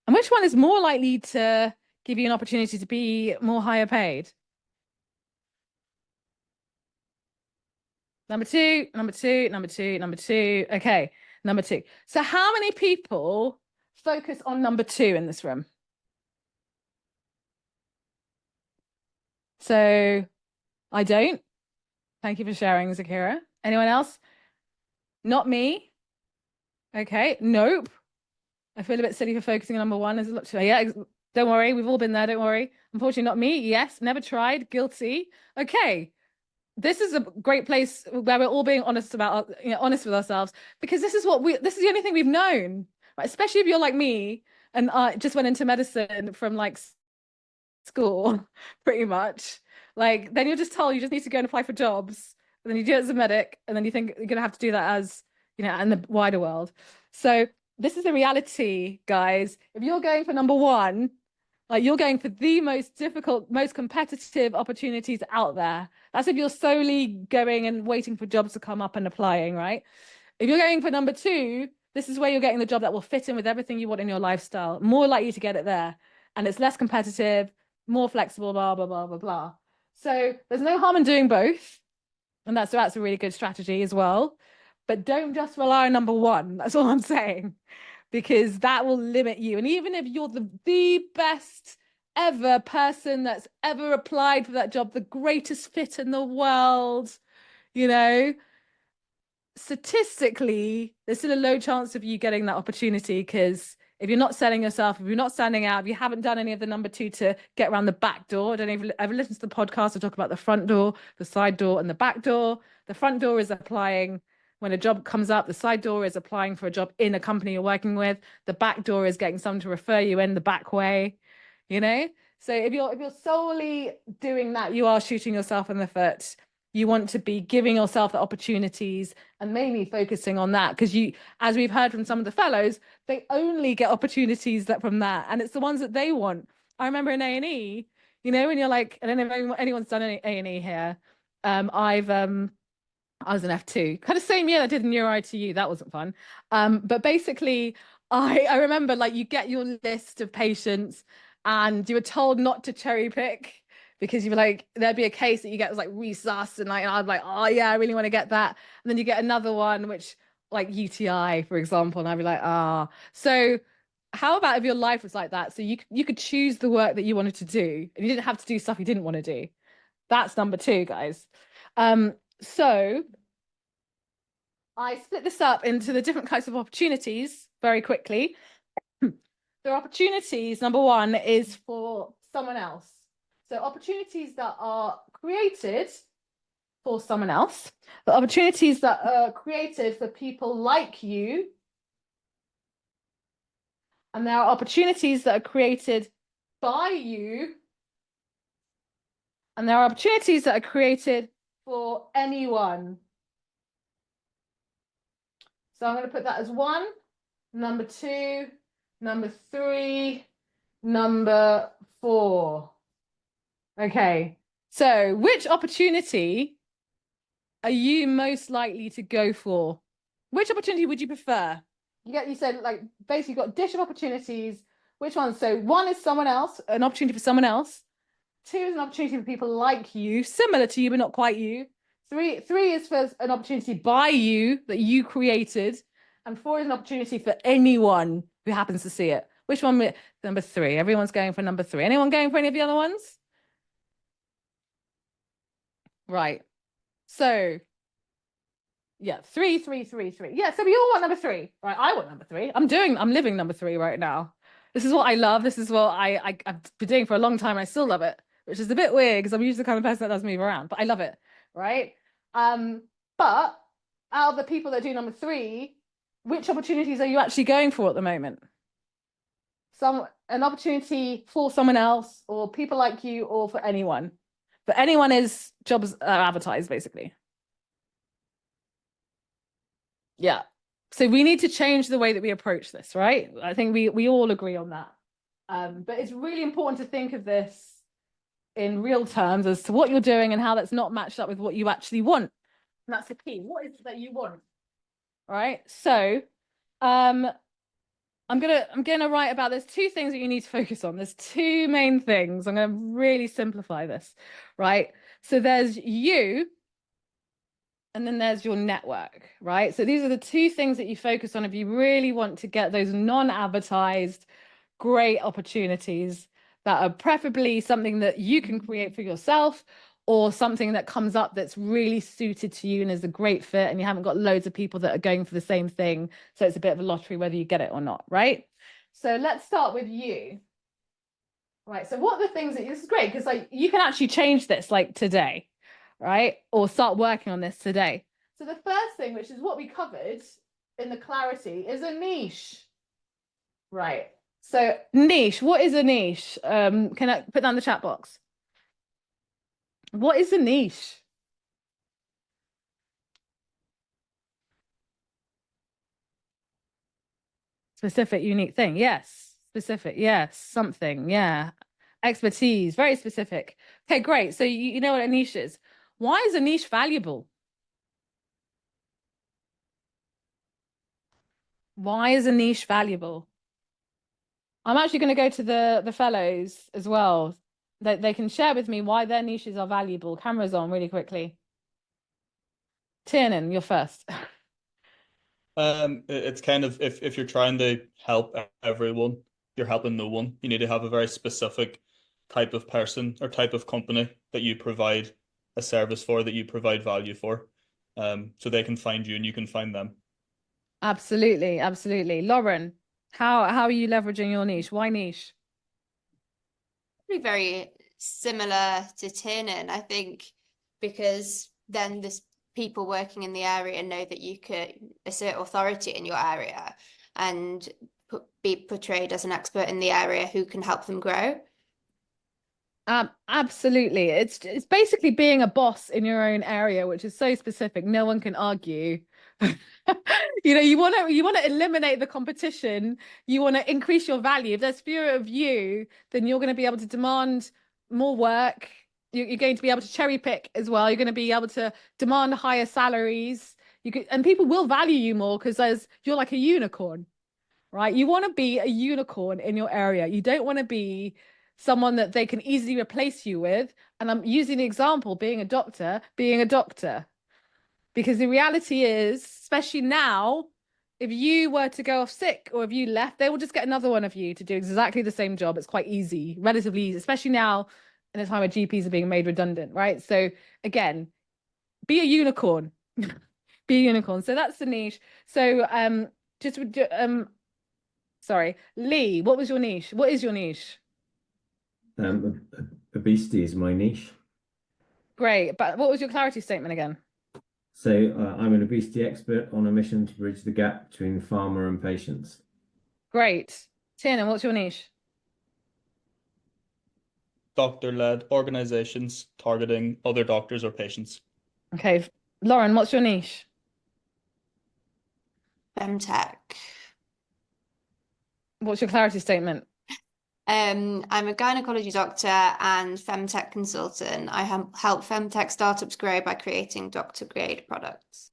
And which one is more likely to give you an opportunity to be more higher paid? Number 2, number 2, number 2, number 2. Okay, number 2. So how many people focus on number 2 in this room? So I don't. Thank you for sharing, Zakira. Anyone else? Not me. Okay, nope. I feel a bit silly for focusing on number 1. As it looks, yeah, don't worry. We've all been there. Don't worry. Unfortunately, not me. Yes, never tried. Guilty. Okay. This is a great place where we're all being honest about, honest with ourselves, because this is the only thing we've known, right? Especially if you're like me and I just went into medicine from like school, pretty much. Like, then you're just told you just need to go and apply for jobs, and then you do it as a medic, and then you think you're gonna have to do that as, in the wider world. So this is the reality, guys. If you're going for number 1, like you're going for the most difficult, most competitive opportunities out there. That's if you're solely going and waiting for jobs to come up and applying, right? If you're going for number 2, this is where you're getting the job that will fit in with everything you want in your lifestyle. More likely to get it there. And it's less competitive, more flexible, blah, blah, blah, blah, blah. So there's no harm in doing both. And that's a really good strategy as well. But don't just rely on number 1. That's all I'm saying. Because that will limit you. And even if you're the best ever person that's ever applied for that job, the greatest fit in the world, statistically, there's still a low chance of you getting that opportunity, because if you're not selling yourself, if you're not standing out, if you haven't done any of the number 2 to get around the back door. I don't know if you've ever listened to the podcast. I talk about the front door, the side door, and the back door. The front door is applying when a job comes up. The side door is applying for a job in a company you're working with. The back door is getting someone to refer you in the back way, So if you're solely doing that, you are shooting yourself in the foot. You want to be giving yourself the opportunities and mainly focusing on that, because as we've heard from some of the fellows, they only get opportunities from that, and it's the ones that they want. I remember in A&E, when you're like, I don't know if anyone's done any A&E here. I was an F2, kind of same year I did neuro ITU. That wasn't fun. But basically, I remember like you get your list of patients and you were told not to cherry pick, because you were like, there'd be a case that you get was like resus, and I'd like, oh yeah, I really want to get that. And then you get another one, which like UTI, for example, and I'd be like, ah. So how about if your life was like that? So you could choose the work that you wanted to do, and you didn't have to do stuff you didn't want to do. That's number 2, guys. So I split this up into the different types of opportunities very quickly. The opportunities, number one, is for someone else. So opportunities that are created for someone else, the opportunities that are created for people like you, and there are opportunities that are created by you, and there are opportunities that are created for anyone. So I'm going to put that as 1, number 2, number 3, number 4. Okay, so which opportunity are you most likely to go for? Which opportunity would you prefer? You said, like, basically you've got a dish of opportunities. Which one? So 1 is someone else, an opportunity for someone else. 2 is an opportunity for people like you, similar to you, but not quite you. 3 is for an opportunity by you that you created. And 4 is an opportunity for anyone who happens to see it. Which one? Number 3. Everyone's going for number 3. Anyone going for any of the other ones? Right. So, yeah, 3, 3, 3, 3. Yeah, so we all want number 3. Right, I want number 3. I'm living number 3 right now. This is what I love. This is what I've been doing for a long time. And I still love it, which is a bit weird because I'm usually the kind of person that does move around, but I love it, right? But out of the people that do number 3, which opportunities are you actually going for at the moment? An opportunity for someone else, or people like you, or for anyone? But anyone is jobs advertised, basically. Yeah. So we need to change the way that we approach this, right? I think we all agree on that. But it's really important to think of this in real terms as to what you're doing and how that's not matched up with what you actually want. And that's the key. What is it that you want? All right. So I'm gonna write about, there's 2 things that you need to focus on. There's 2 main things. I'm gonna really simplify this, right? So there's you, and then there's your network, right? So these are the 2 things that you focus on if you really want to get those non-advertised great opportunities that are preferably something that you can create for yourself, or something that comes up that's really suited to you and is a great fit, and you haven't got loads of people that are going for the same thing. So it's a bit of a lottery whether you get it or not, right? So let's start with you. Right, so what are the things that, this is great because like you can actually change this like today, right? Or start working on this today. So the first thing, which is what we covered in the clarity, is a niche. Right. So niche, what is a niche? Can I put that in the chat box? What is a niche? Specific, unique thing. Yes. Specific. Yes. Something. Yeah. Expertise. Very specific. Okay, great. So you know what a niche is. Why is a niche valuable? Why is a niche valuable? I'm actually going to go to the fellows as well. They can share with me why their niches are valuable. Cameras on really quickly. Tiernan, you're first. It's kind of, if you're trying to help everyone, you're helping no one. You need to have a very specific type of person or type of company that you provide a service for, that you provide value for, so they can find you and you can find them. Absolutely, absolutely. Lauren, how are you leveraging your niche? Why niche? Very similar to Tiernan, I think, because then there's people working in the area know that you could assert authority in your area and be portrayed as an expert in the area who can help them grow. Absolutely. It's basically being a boss in your own area, which is so specific. No one can argue. You want to eliminate the competition. You want to increase your value. If there's fewer of you, then you're going to be able to demand more work. You're going to be able to cherry pick as well. You're going to be able to demand higher salaries. And people will value you more because you're like a unicorn, right? You want to be a unicorn in your area. You don't want to be someone that they can easily replace you with. And I'm using the example being a doctor. Because the reality is, especially now, if you were to go off sick or if you left, they will just get another one of you to do exactly the same job. It's quite easy, relatively easy, especially now in a time where GPs are being made redundant, right? So again, be a unicorn. Be a unicorn. So that's the niche. So sorry, Lee, what was your niche? What is your niche? Obesity is my niche. Great. But what was your clarity statement again? So I'm an obesity expert on a mission to bridge the gap between pharma and patients. Great. Tiernan, what's your niche? Doctor-led organizations targeting other doctors or patients. Okay. Lauren, what's your niche? Femtech. What's your clarity statement? I'm a gynecology doctor and femtech consultant. I help femtech startups grow by creating doctor-grade products.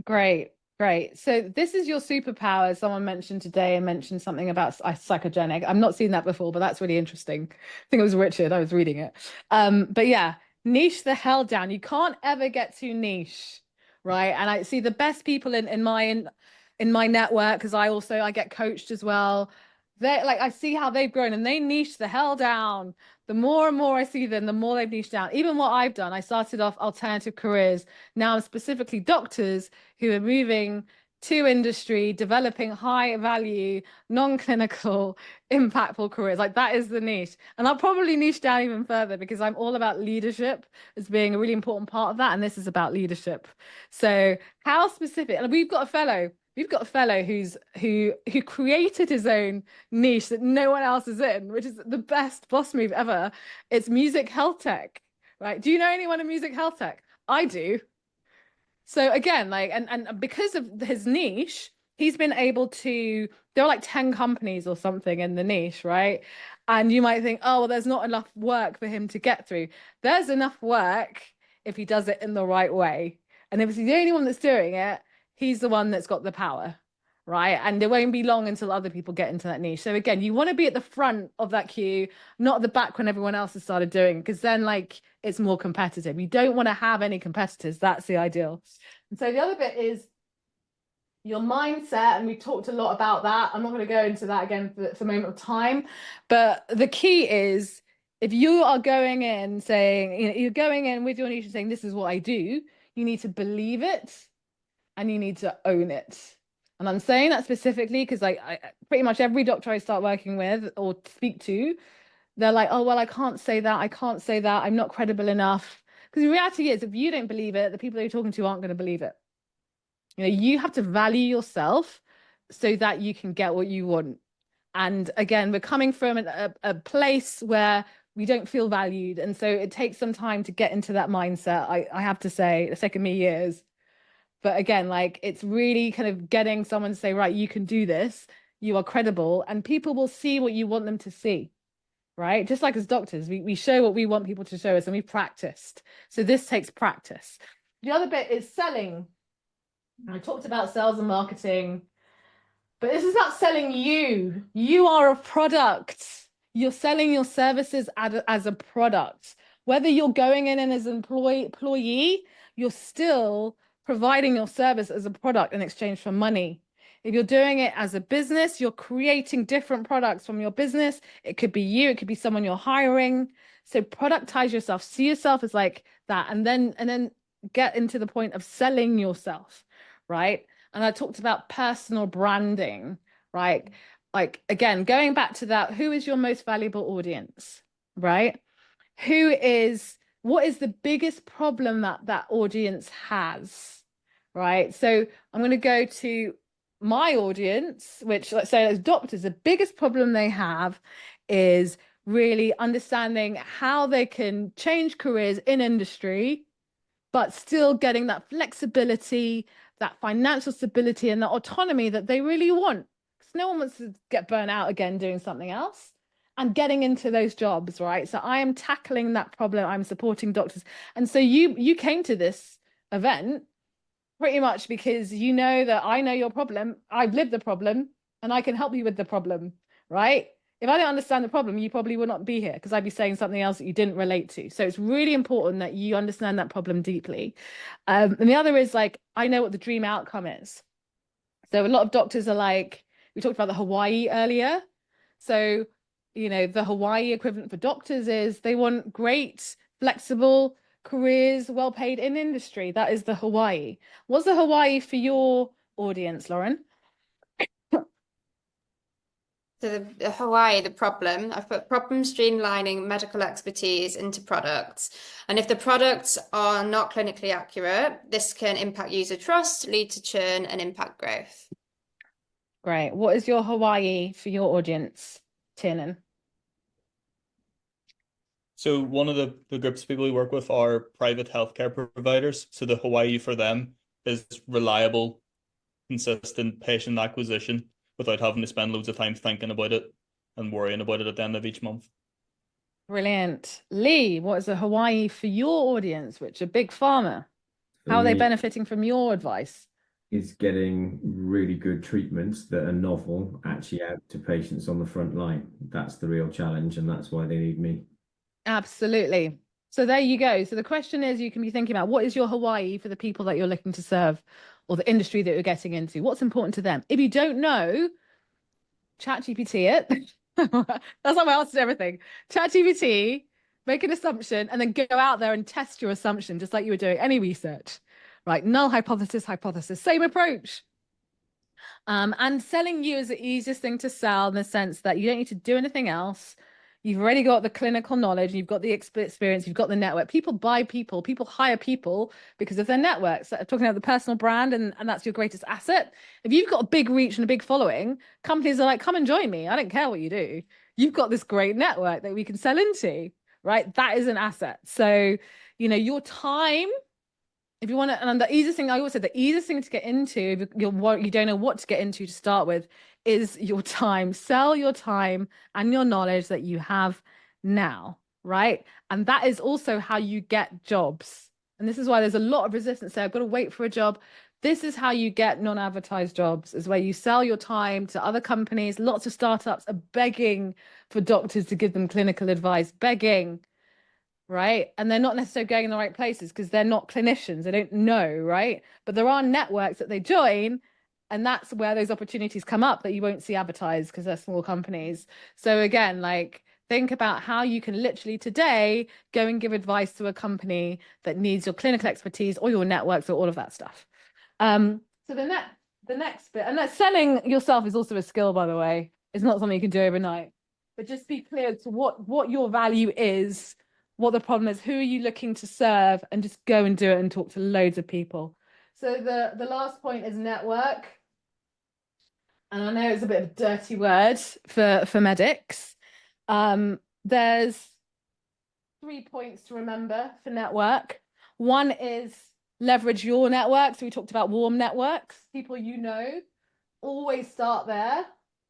Great. Great. So this is your superpower. Someone mentioned today and mentioned something about psychogenic. I've not seen that before, but that's really interesting. I think it was Richard. I was reading it. But yeah, niche the hell down. You can't ever get too niche, right? And I see the best people in my network, because I get coached as well. I see how they've grown and they niche the hell down. The more and more I see them, the more they've niched down. Even what I've done, I started off alternative careers. Now I'm specifically doctors who are moving to industry, developing high value, non-clinical, impactful careers. Like that is the niche. And I'll probably niche down even further because I'm all about leadership as being a really important part of that. And this is about leadership. So how specific, and we've got a fellow who created his own niche that no one else is in, which is the best boss move ever. It's music health tech, right? Do you know anyone in music health tech? I do. So again, and because of his niche, he's been able to, there are like 10 companies or something in the niche, right? And you might think, oh, well, there's not enough work for him to get through. There's enough work if he does it in the right way. And if he's the only one that's doing it, he's the one that's got the power, right? And it won't be long until other people get into that niche. So again, you want to be at the front of that queue, not at the back when everyone else has started doing, because then it's more competitive. You don't want to have any competitors. That's the ideal. And so the other bit is your mindset, and we talked a lot about that. I'm not going to go into that again for the moment of time, but the key is if you are going in saying, you're going in with your niche and saying, this is what I do, you need to believe it. And you need to own it. And I'm saying that specifically because I pretty much every doctor I start working with or speak to, they're like, oh, well, I can't say that. I can't say that. I'm not credible enough. Because the reality is, if you don't believe it, the people you're talking to aren't going to believe it. You have to value yourself so that you can get what you want. And again, we're coming from a place where we don't feel valued. And so it takes some time to get into that mindset. I have to say, it's taken me years. But again, it's really kind of getting someone to say, right, you can do this, you are credible, and people will see what you want them to see, right? Just like as doctors, we show what we want people to show us, and we've practiced. So this takes practice. The other bit is selling. I talked about sales and marketing, but this is about selling you. You are a product. You're selling your services as a product. Whether you're going in as an employee, you're still providing your service as a product in exchange for money. If you're doing it as a business, you're creating different products from your business. It could be you, it could be someone you're hiring. So productize yourself, see yourself as like that, and then get into the point of selling yourself, right? And I talked about personal branding, right? Again, going back to that, who is your most valuable audience, right? What is the biggest problem that audience has, right? So I'm going to go to my audience, which, let's say as doctors, the biggest problem they have is really understanding how they can change careers in industry, but still getting that flexibility, that financial stability, and the autonomy that they really want. Because no one wants to get burnt out again doing something else. And getting into those jobs, right? So I am tackling that problem. I'm supporting doctors. And so you came to this event pretty much because you know that I know your problem. I've lived the problem and I can help you with the problem, right? If I don't understand the problem, you probably would not be here because I'd be saying something else that you didn't relate to. So it's really important that you understand that problem deeply. And the other is I know what the dream outcome is. So a lot of doctors are we talked about the Hawaii earlier. So the Hawaii equivalent for doctors is they want great, flexible, careers well paid in industry. That is the Hawaii. What's the Hawaii for your audience, Lauren? So the Hawaii, the problem, I've put problem streamlining medical expertise into products. And if the products are not clinically accurate, this can impact user trust, lead to churn, and impact growth. Great. What is your Hawaii for your audience, Tiernan? So one of the groups of people we work with are private healthcare providers. So the Hawaii for them is reliable, consistent patient acquisition without having to spend loads of time thinking about it and worrying about it at the end of each month. Brilliant. Lee, what is a Hawaii for your audience, which are big pharma? How are they benefiting from your advice? Is getting really good treatments that are novel actually out to patients on the front line. That's the real challenge, and that's why they need me. Absolutely. So there you go. So the question is, you can be thinking about, what is your Hawaii for the people that you're looking to serve, or the industry that you're getting into? What's important to them? If you don't know, ChatGPT it. That's how I answered everything. ChatGPT, make an assumption, and then go out there and test your assumption, just like you were doing any research. Right? Null hypothesis, hypothesis, same approach. And selling you is the easiest thing to sell, in the sense that you don't need to do anything else. You've already got the clinical knowledge, you've got the experience, you've got the network. People buy people, people hire people because of their networks. So I'm talking about the personal brand, and that's your greatest asset. If you've got a big reach and a big following, companies are like, come and join me. I don't care what you do. You've got this great network that we can sell into, right? That is an asset. So, you know, your time, if you want to, and the easiest thing, I always said, the easiest thing to get into, if you don't know what to get into to start with, is your time. Sell your time and your knowledge that you have now, right? And that is also how you get jobs. And this is why there's a lot of resistance there. I've got to wait for a job. This is how you get non-advertised jobs, is where you sell your time to other companies. Lots of startups are begging for doctors to give them clinical advice, begging. Right. And they're not necessarily going in the right places because they're not clinicians. They don't know. Right. But there are networks that they join. And that's where those opportunities come up that you won't see advertised because they're small companies. So again, like, think about how you can literally today go and give advice to a company that needs your clinical expertise or your networks or all of that stuff. So the next bit, and that selling yourself is also a skill, by the way. It's not something you can do overnight. But just be clear to what your value is, what the problem is, who are you looking to serve, and just go and do it and talk to loads of people. So the last point is network. And I know it's a bit of a dirty word for medics. There's 3 points to remember for network. One is leverage your network. So we talked about warm networks, people you know. Always start there.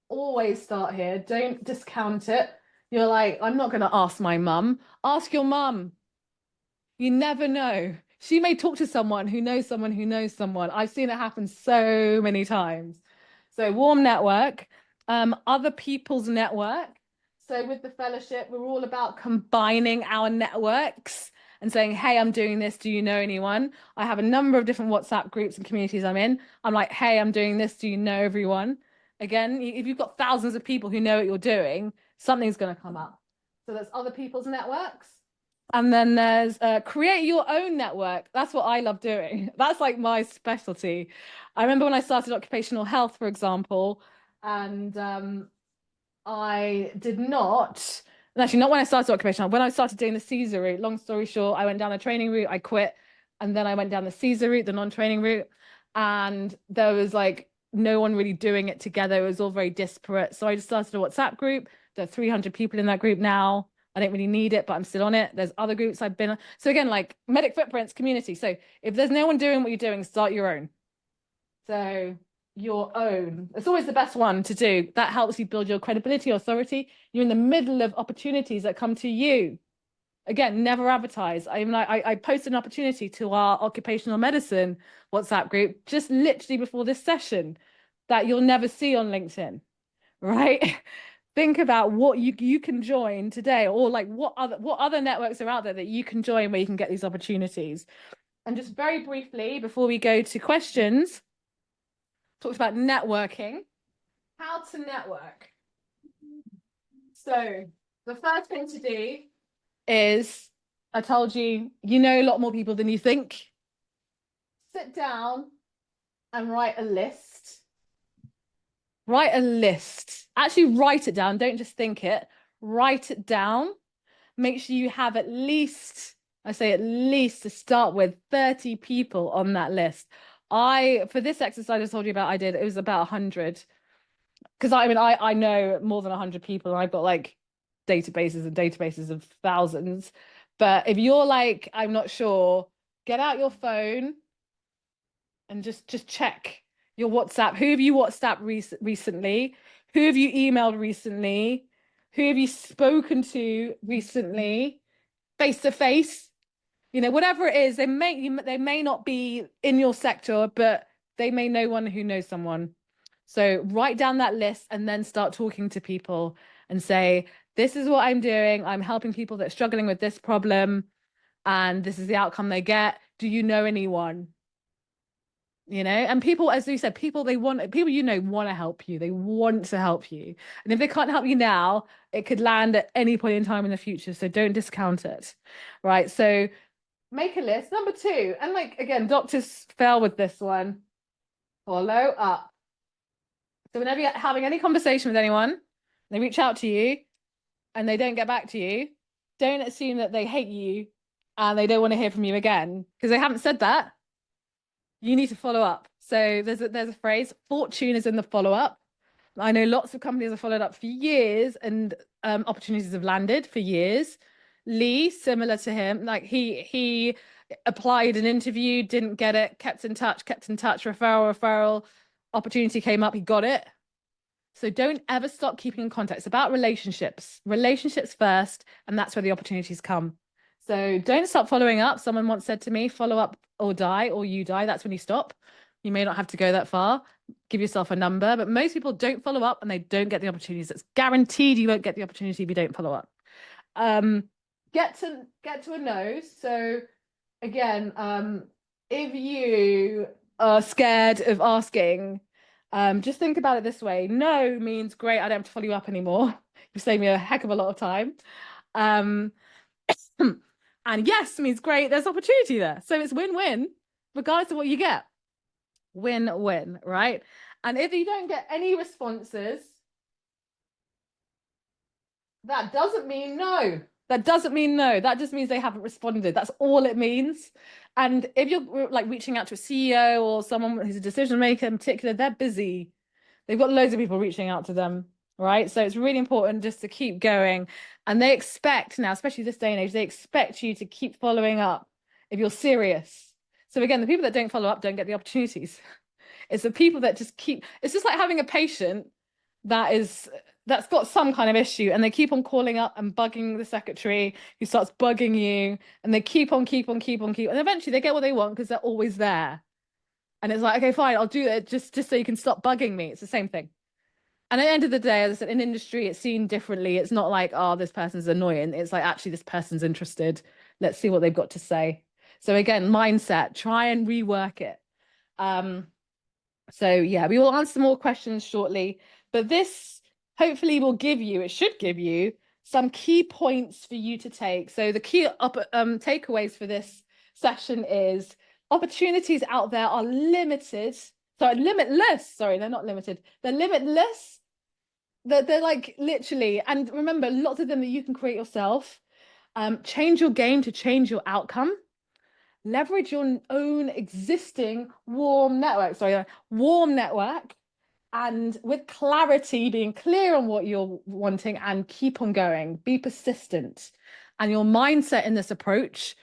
Always start here. Don't discount it. You're like, I'm not going to ask my mum. Ask your mum. You never know. She may talk to someone who knows someone who knows someone. I've seen it happen so many times. So warm network, other people's network. So with the fellowship, we're all about combining our networks and saying, hey, I'm doing this. Do you know anyone? I have a number of different WhatsApp groups and communities I'm in. I'm like, hey, I'm doing this. Do you know everyone? Again, if you've got thousands of people who know what you're doing, something's going to come up. So that's other people's networks. And then there's create your own network. That's what I love doing. That's like my specialty. I remember when I started occupational health, for example, and I did not, and actually not when I started occupational health, when I started doing the CSER route, long story short, I went down the training route, I quit, and then I went down the CSER route, the non-training route, and there was like no one really doing it together. It was all very disparate. So I just started a WhatsApp group. There are 300 people in that group now. I don't really need it, but I'm still on it. There's other groups I've been on. So again, like Medic Footprints community. So if there's no one doing what you're doing, start your own. So your own. It's always the best one to do. That helps you build your credibility, authority. You're in the middle of opportunities that come to you. Again, never advertise. I posted an opportunity to our occupational medicine WhatsApp group just literally before this session that you'll never see on LinkedIn, right? Think about what you can join today, or like what other networks are out there that you can join where you can get these opportunities. And just very briefly, before we go to questions, talked about networking, how to network. So the first thing to do is I told you, you know a lot more people than you think. Sit down and write a list. Write a list. Actually, write it down. Don't just think it. Write it down. Make sure you have at least, I say at least to start with, 30 people on that list. For this exercise I told you about, it was about 100. Because I know more than 100 people, and I've got like databases and databases of thousands. But if you're like, I'm not sure, get out your phone and just check your WhatsApp. Who have you WhatsApped recently? Who have you emailed recently? Who have you spoken to recently? Face to face, whatever it is, they may not be in your sector, but they may know one who knows someone. So write down that list and then start talking to people and say, this is what I'm doing. I'm helping people that are struggling with this problem, and this is the outcome they get. Do you know anyone? And people, as you said, people want to help you. They want to help you. And if they can't help you now, it could land at any point in time in the future. So don't discount it. Right. So make a list. Number 2, and again, doctors fail with this one. Follow up. So whenever you're having any conversation with anyone, they reach out to you and they don't get back to you, don't assume that they hate you and they don't want to hear from you again, because they haven't said that. You need to follow up. So there's a phrase, fortune is in the follow-up. I know lots of companies have followed up for years, and opportunities have landed for years. Lee, similar to him, like he applied an interview, didn't get it, kept in touch, referral, opportunity came up, he got it. So don't ever stop keeping in contact. It's about relationships first, and that's where the opportunities come. So don't stop following up. Someone once said to me, follow up or die, or you die. That's when you stop. You may not have to go that far. Give yourself a number, but most people don't follow up and they don't get the opportunities. It's guaranteed you won't get the opportunity if you don't follow up. Get to a no. So again, if you are scared of asking, just think about it this way. No means great, I don't have to follow you up anymore. You saved me a heck of a lot of time. And yes means great, there's opportunity there. So it's win-win, regardless of what you get. Win-win, right? And if you don't get any responses, that doesn't mean no. That doesn't mean no. That just means they haven't responded. That's all it means. And if you're like reaching out to a CEO or someone who's a decision maker in particular, they're busy. They've got loads of people reaching out to them, right? So it's really important just to keep going. And they expect now, especially this day and age, they expect you to keep following up if you're serious. So again, the people that don't follow up don't get the opportunities. It's the people that just keep, it's just like having a patient that's got some kind of issue, and they keep on calling up and bugging the secretary who starts bugging you, and they keep on, and eventually they get what they want because they're always there. And it's like, okay, fine, I'll do it just so you can stop bugging me. It's the same thing. And at the end of the day, as I said, in industry, it's seen differently. It's not like, oh, this person's annoying. It's like, actually, this person's interested. Let's see what they've got to say. So again, mindset, try and rework it. So yeah, we will answer more questions shortly, but this hopefully will give you, it should give you some key points for you to take. So the key takeaways for this session is opportunities out there are limitless. They're not limited. They're limitless. They're like literally, and remember, lots of them that you can create yourself. Change your game to change your outcome. Leverage your own existing warm network, and with clarity, being clear on what you're wanting, and keep on going, be persistent. And your mindset in this approach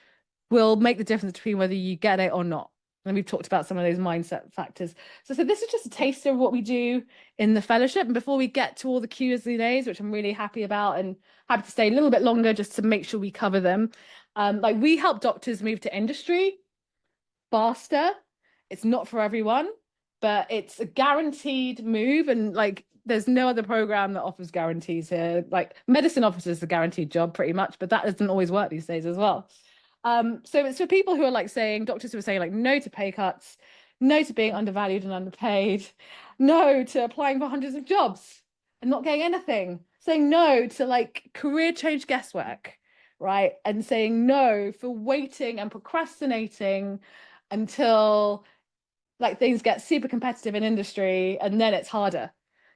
will make the difference between whether you get it or not. And we've talked about some of those mindset factors. So this is just a taster of what we do in the fellowship. And before we get to all the Q&As, which I'm really happy about, and happy to stay a little bit longer just to make sure we cover them. Like we help doctors move to industry faster. It's not for everyone, but it's a guaranteed move. And like, there's no other program that offers guarantees here. Like medicine offers a guaranteed job pretty much, but that doesn't always work these days as well. So it's for people who are like saying, doctors who are saying like no to pay cuts, no to being undervalued and underpaid, no to applying for hundreds of jobs and not getting anything, saying no to like career change guesswork, right? And saying no for waiting and procrastinating until like things get super competitive in industry, and then it's harder.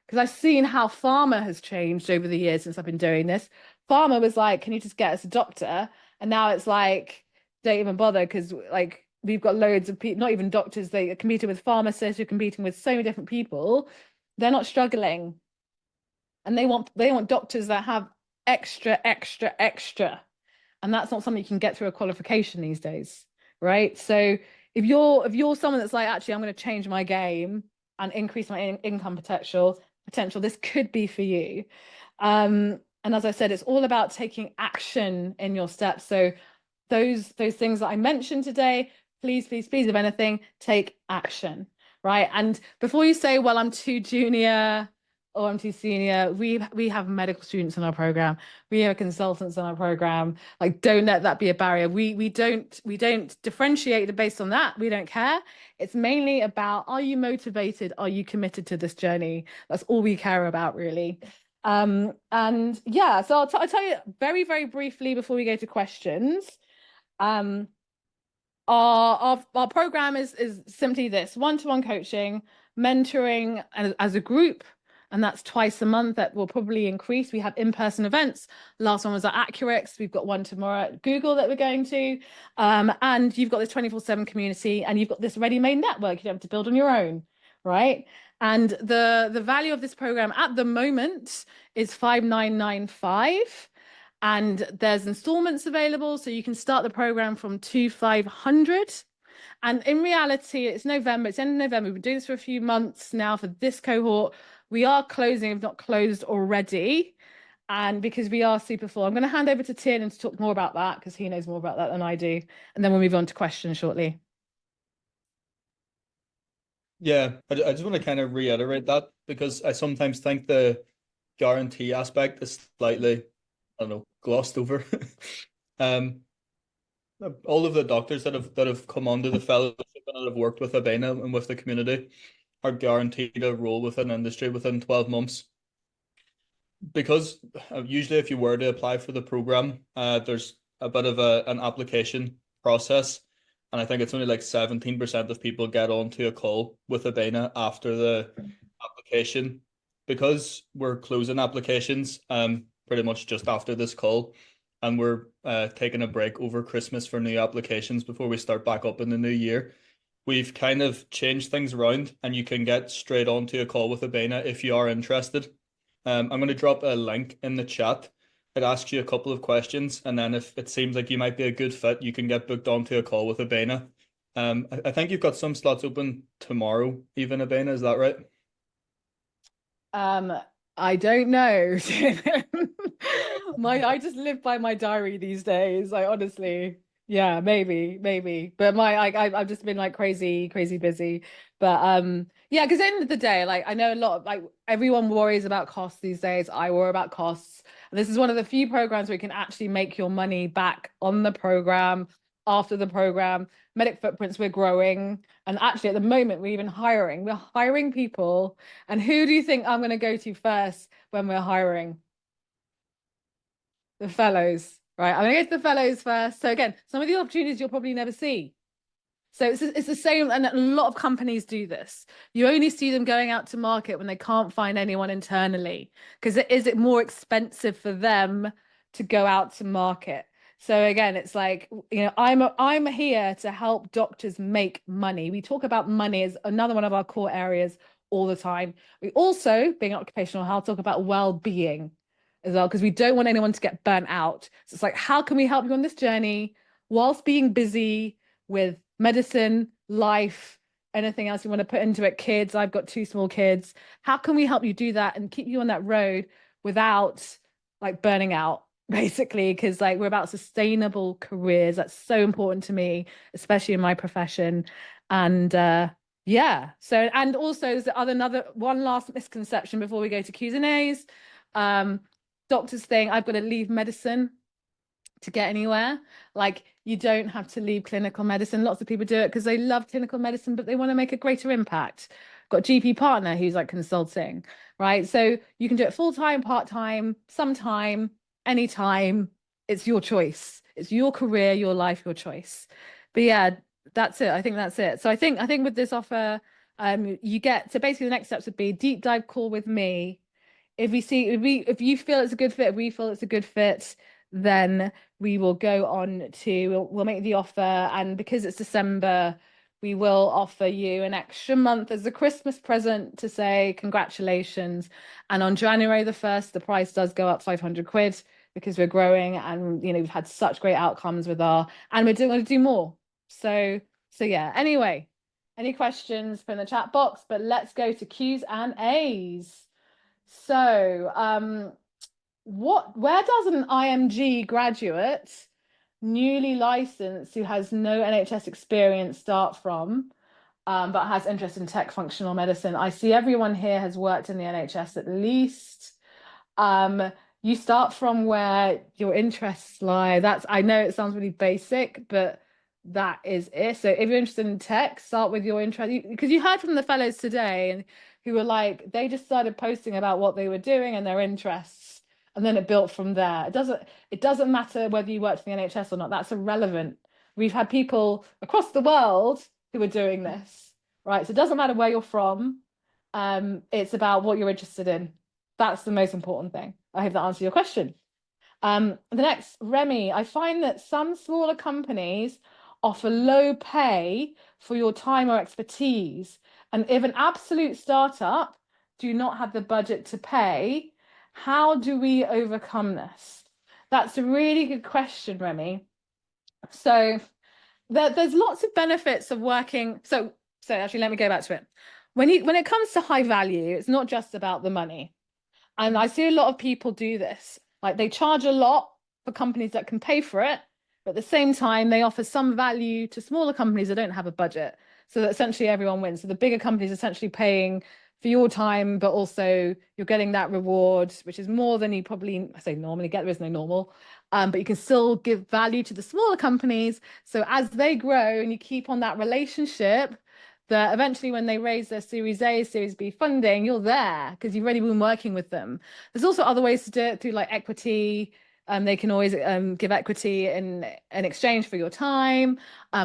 Because I've seen how pharma has changed over the years since I've been doing this. Pharma was like, can you just get us a doctor? And now it's like, don't even bother, because like we've got loads of people, not even doctors, they are competing with pharmacists, you're competing with so many different people. They're not struggling. And they want doctors that have extra. And that's not something you can get through a qualification these days, right? So if you're someone that's like, actually, I'm going to change my game and increase my income potential, this could be for you. And as I said, it's all about taking action in your steps. So those things that I mentioned today, please, if anything, take action, right? And before you say, well, I'm too junior or I'm too senior, we have medical students in our program, we have consultants in our program. Like, don't let that be a barrier. We don't differentiate based on that. We don't care. It's mainly about, are you motivated? Are you committed to this journey? That's all we care about, really. And yeah, so I'll tell you very, very briefly before we go to questions. Our program is simply this: one-to-one coaching, mentoring as a group, and that's twice a month. That will probably increase. We have in-person events. Last one was at Accurix. We've got one tomorrow at Google that we're going to. And you've got this 24/7 community, and you've got this ready-made network you don't have to build on your own, right? And the value of this program at the moment is $5,995. And there's installments available, so you can start the program from $2,500. And in reality, it's November, it's end of November. We've been doing this for a few months now for this cohort. We are closing, if not closed already. And because we are super full, I'm going to hand over to Tiernan to talk more about that, because he knows more about that than I do. And then we'll move on to questions shortly. Yeah, I just want to kind of reiterate that, because I sometimes think the guarantee aspect is slightly, I don't know, glossed over. All of the doctors that have come onto the fellowship and that have worked with Abeyna and with the community are guaranteed a role within industry within 12 months. Because usually if you were to apply for the program, there's a bit of an application process. And I think it's only like 17% of people get onto a call with Abeyna after the application. Because we're closing applications pretty much just after this call, and we're taking a break over Christmas for new applications before we start back up in the new year. We've kind of changed things around, and you can get straight onto a call with Abeyna if you are interested. I'm going to drop a link in the chat. It asks you a couple of questions, and then if it seems like you might be a good fit, you can get booked onto a call with Abeyna. I think you've got some slots open tomorrow, even, Abeyna, is that right? I don't know. I just live by my diary these days. I honestly, yeah, maybe. But I've just been like crazy busy. But yeah, because at the end of the day, like I know a lot of like everyone worries about costs these days. I worry about costs. And this is one of the few programs where you can actually make your money back on the program, after the program. Medic Footprints, we're growing. And actually at the moment, we're even hiring. We're hiring people. And who do you think I'm going to go to first when we're hiring? The fellows, right? I'm going to go to the fellows first. So again, some of the opportunities you'll probably never see. So it's the same, and a lot of companies do this. You only see them going out to market when they can't find anyone internally, because is it more expensive for them to go out to market? So again, it's like, you know, I'm here to help doctors make money. We talk about money as another one of our core areas all the time. We also, being occupational health, talk about well-being as well, because we don't want anyone to get burnt out. So it's like, how can we help you on this journey whilst being busy with medicine, life, anything else you want to put into it, kids? I've got 2 small kids. How can we help you do that and keep you on that road without like burning out, basically? Because like we're about sustainable careers. That's so important to me, especially in my profession. And yeah, so, and also there's another one last misconception before we go to Q's and A's. Doctors think I've got to leave medicine to get anywhere. Like, you don't have to leave clinical medicine. Lots of people do it because they love clinical medicine, but they want to make a greater impact. Got a GP partner who's like consulting, right? So you can do it full-time, part-time, sometime, anytime, it's your choice. It's your career, your life, your choice. But yeah, that's it. I think that's it. So I think with this offer, you get, so basically the next steps would be deep dive call with me. If you feel it's a good fit, if we feel it's a good fit, then we will go on to, we'll make the offer. And because it's December, we will offer you an extra month as a Christmas present to say congratulations. And on January the 1st, the price does go up 500 quid because we're growing, and we've had such great outcomes with and we're going to do more. So yeah, anyway, any questions from the chat box, but let's go to Q's and A's. So where does an IMG graduate, newly licensed, who has no NHS experience start from, but has interest in tech functional medicine? I see everyone here has worked in the NHS at least. You start from where your interests lie. I know it sounds really basic, but that is it. So if you're interested in tech, start with your interest, because you heard from the fellows today and who were like, they just started posting about what they were doing and their interests, and then it built from there. It doesn't matter whether you worked in the NHS or not. That's irrelevant. We've had people across the world who are doing this, right? So it doesn't matter where you're from. It's about what you're interested in. That's the most important thing. I hope that answers your question. The next, Remy, I find that some smaller companies offer low pay for your time or expertise. And if an absolute startup do not have the budget to pay, how do we overcome this? That's a really good question, Remy. So there's lots of benefits of working. So actually, let me go back to it. When it comes to high value, it's not just about the money. And I see a lot of people do this. Like, they charge a lot for companies that can pay for it, but at the same time, they offer some value to smaller companies that don't have a budget. So that essentially everyone wins. So the bigger companies essentially paying for your time, but also you're getting that reward, which is more than you probably, I say normally get. There is no normal, but you can still give value to the smaller companies. So as they grow and you keep on that relationship, that eventually when they raise their Series A, Series B funding, you're there because you've already been working with them. There's also other ways to do it through like equity. They can always give equity in exchange for your time,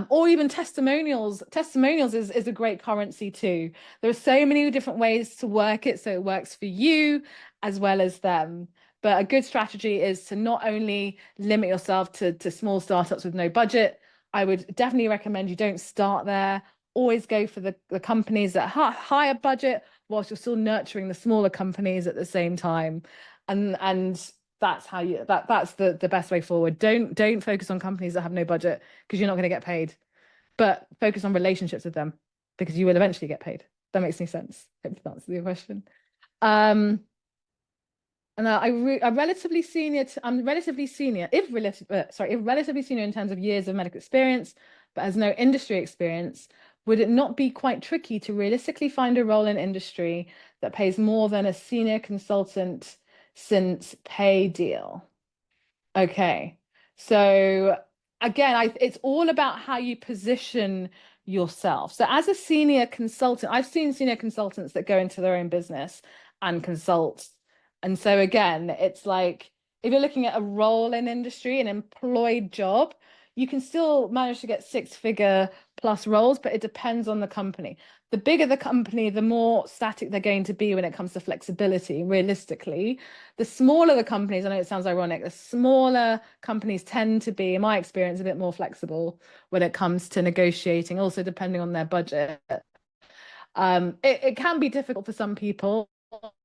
or even testimonials. Testimonials is a great currency too. There are so many different ways to work it so it works for you as well as them. But a good strategy is to not only limit yourself to small startups with no budget. I would definitely recommend you don't start there. Always go for the companies that have higher budget whilst you're still nurturing the smaller companies at the same time. And that's how that's the best way forward. Don't focus on companies that have no budget because you're not going to get paid, but focus on relationships with them because you will eventually get paid. That makes any sense. Hope that answers your question. And I'm relatively senior. I'm relatively senior, relatively senior in terms of years of medical experience, but has no industry experience. Would it not be quite tricky to realistically find a role in industry that pays more than a senior consultant since pay deal? Okay, so again, it's all about how you position yourself. So as a senior consultant, I've seen senior consultants that go into their own business and consult. And so again, it's like, if you're looking at a role in industry, an employed job, you can still manage to get 6-figure plus roles, but it depends on the company. The bigger the company, the more static they're going to be when it comes to flexibility, realistically. The smaller the companies, I know it sounds ironic, the smaller companies tend to be, in my experience, a bit more flexible when it comes to negotiating, also depending on their budget. It can be difficult for some people,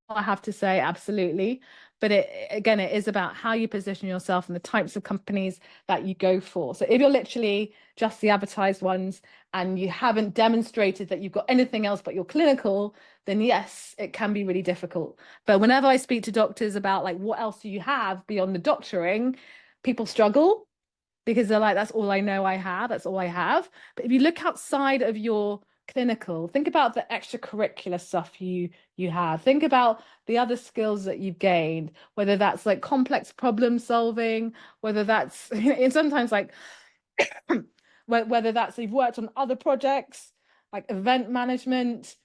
I have to say, absolutely. But again, it is about how you position yourself and the types of companies that you go for. So if you're literally just the advertised ones and you haven't demonstrated that you've got anything else but your clinical, then yes, it can be really difficult. But whenever I speak to doctors about like, what else do you have beyond the doctoring, people struggle because they're like, that's all I know I have, that's all I have. But if you look outside of your clinical, think about the extracurricular stuff you have. Think about the other skills that you've gained, whether that's like complex problem solving, whether that's and sometimes like whether that's you've worked on other projects like event management,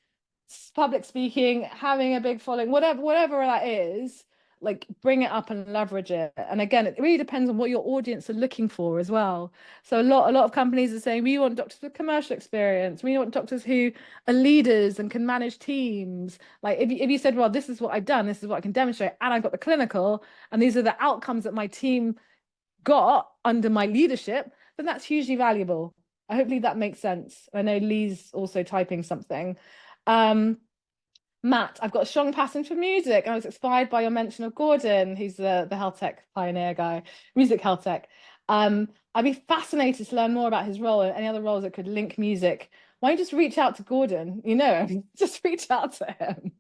public speaking, having a big following, whatever that is. like bring it up and leverage it. And again, it really depends on what your audience are looking for as well. So a lot of companies are saying, we want doctors with commercial experience. We want doctors who are leaders and can manage teams. Like if you said, well, this is what I've done, this is what I can demonstrate, and I've got the clinical, and these are the outcomes that my team got under my leadership, then that's hugely valuable. Hopefully that makes sense. I know Lee's also typing something. Matt, I've got a strong passion for music. I was inspired by your mention of Gordon, who's the health tech pioneer guy, music health tech. I'd be fascinated to learn more about his role and any other roles that could link music. Why don't you just reach out to Gordon? You know, just reach out to him.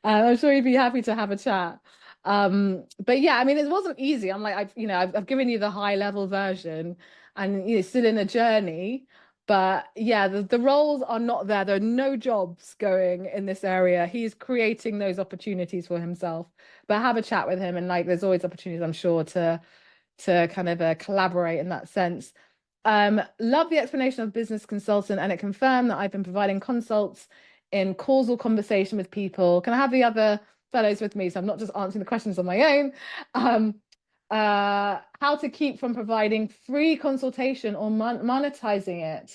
I'm sure he'd be happy to have a chat. But yeah, I mean, it wasn't easy. I'm like, I've given you the high level version, and still in a journey. But yeah, the roles are not there. There are no jobs going in this area. He's creating those opportunities for himself. But have a chat with him, and like, there's always opportunities, I'm sure, to kind of collaborate in that sense. Love the explanation of business consultant, and it confirmed that I've been providing consults in causal conversation with people. Can I have the other fellows with me, so I'm not just answering the questions on my own? How to keep from providing free consultation or monetizing it.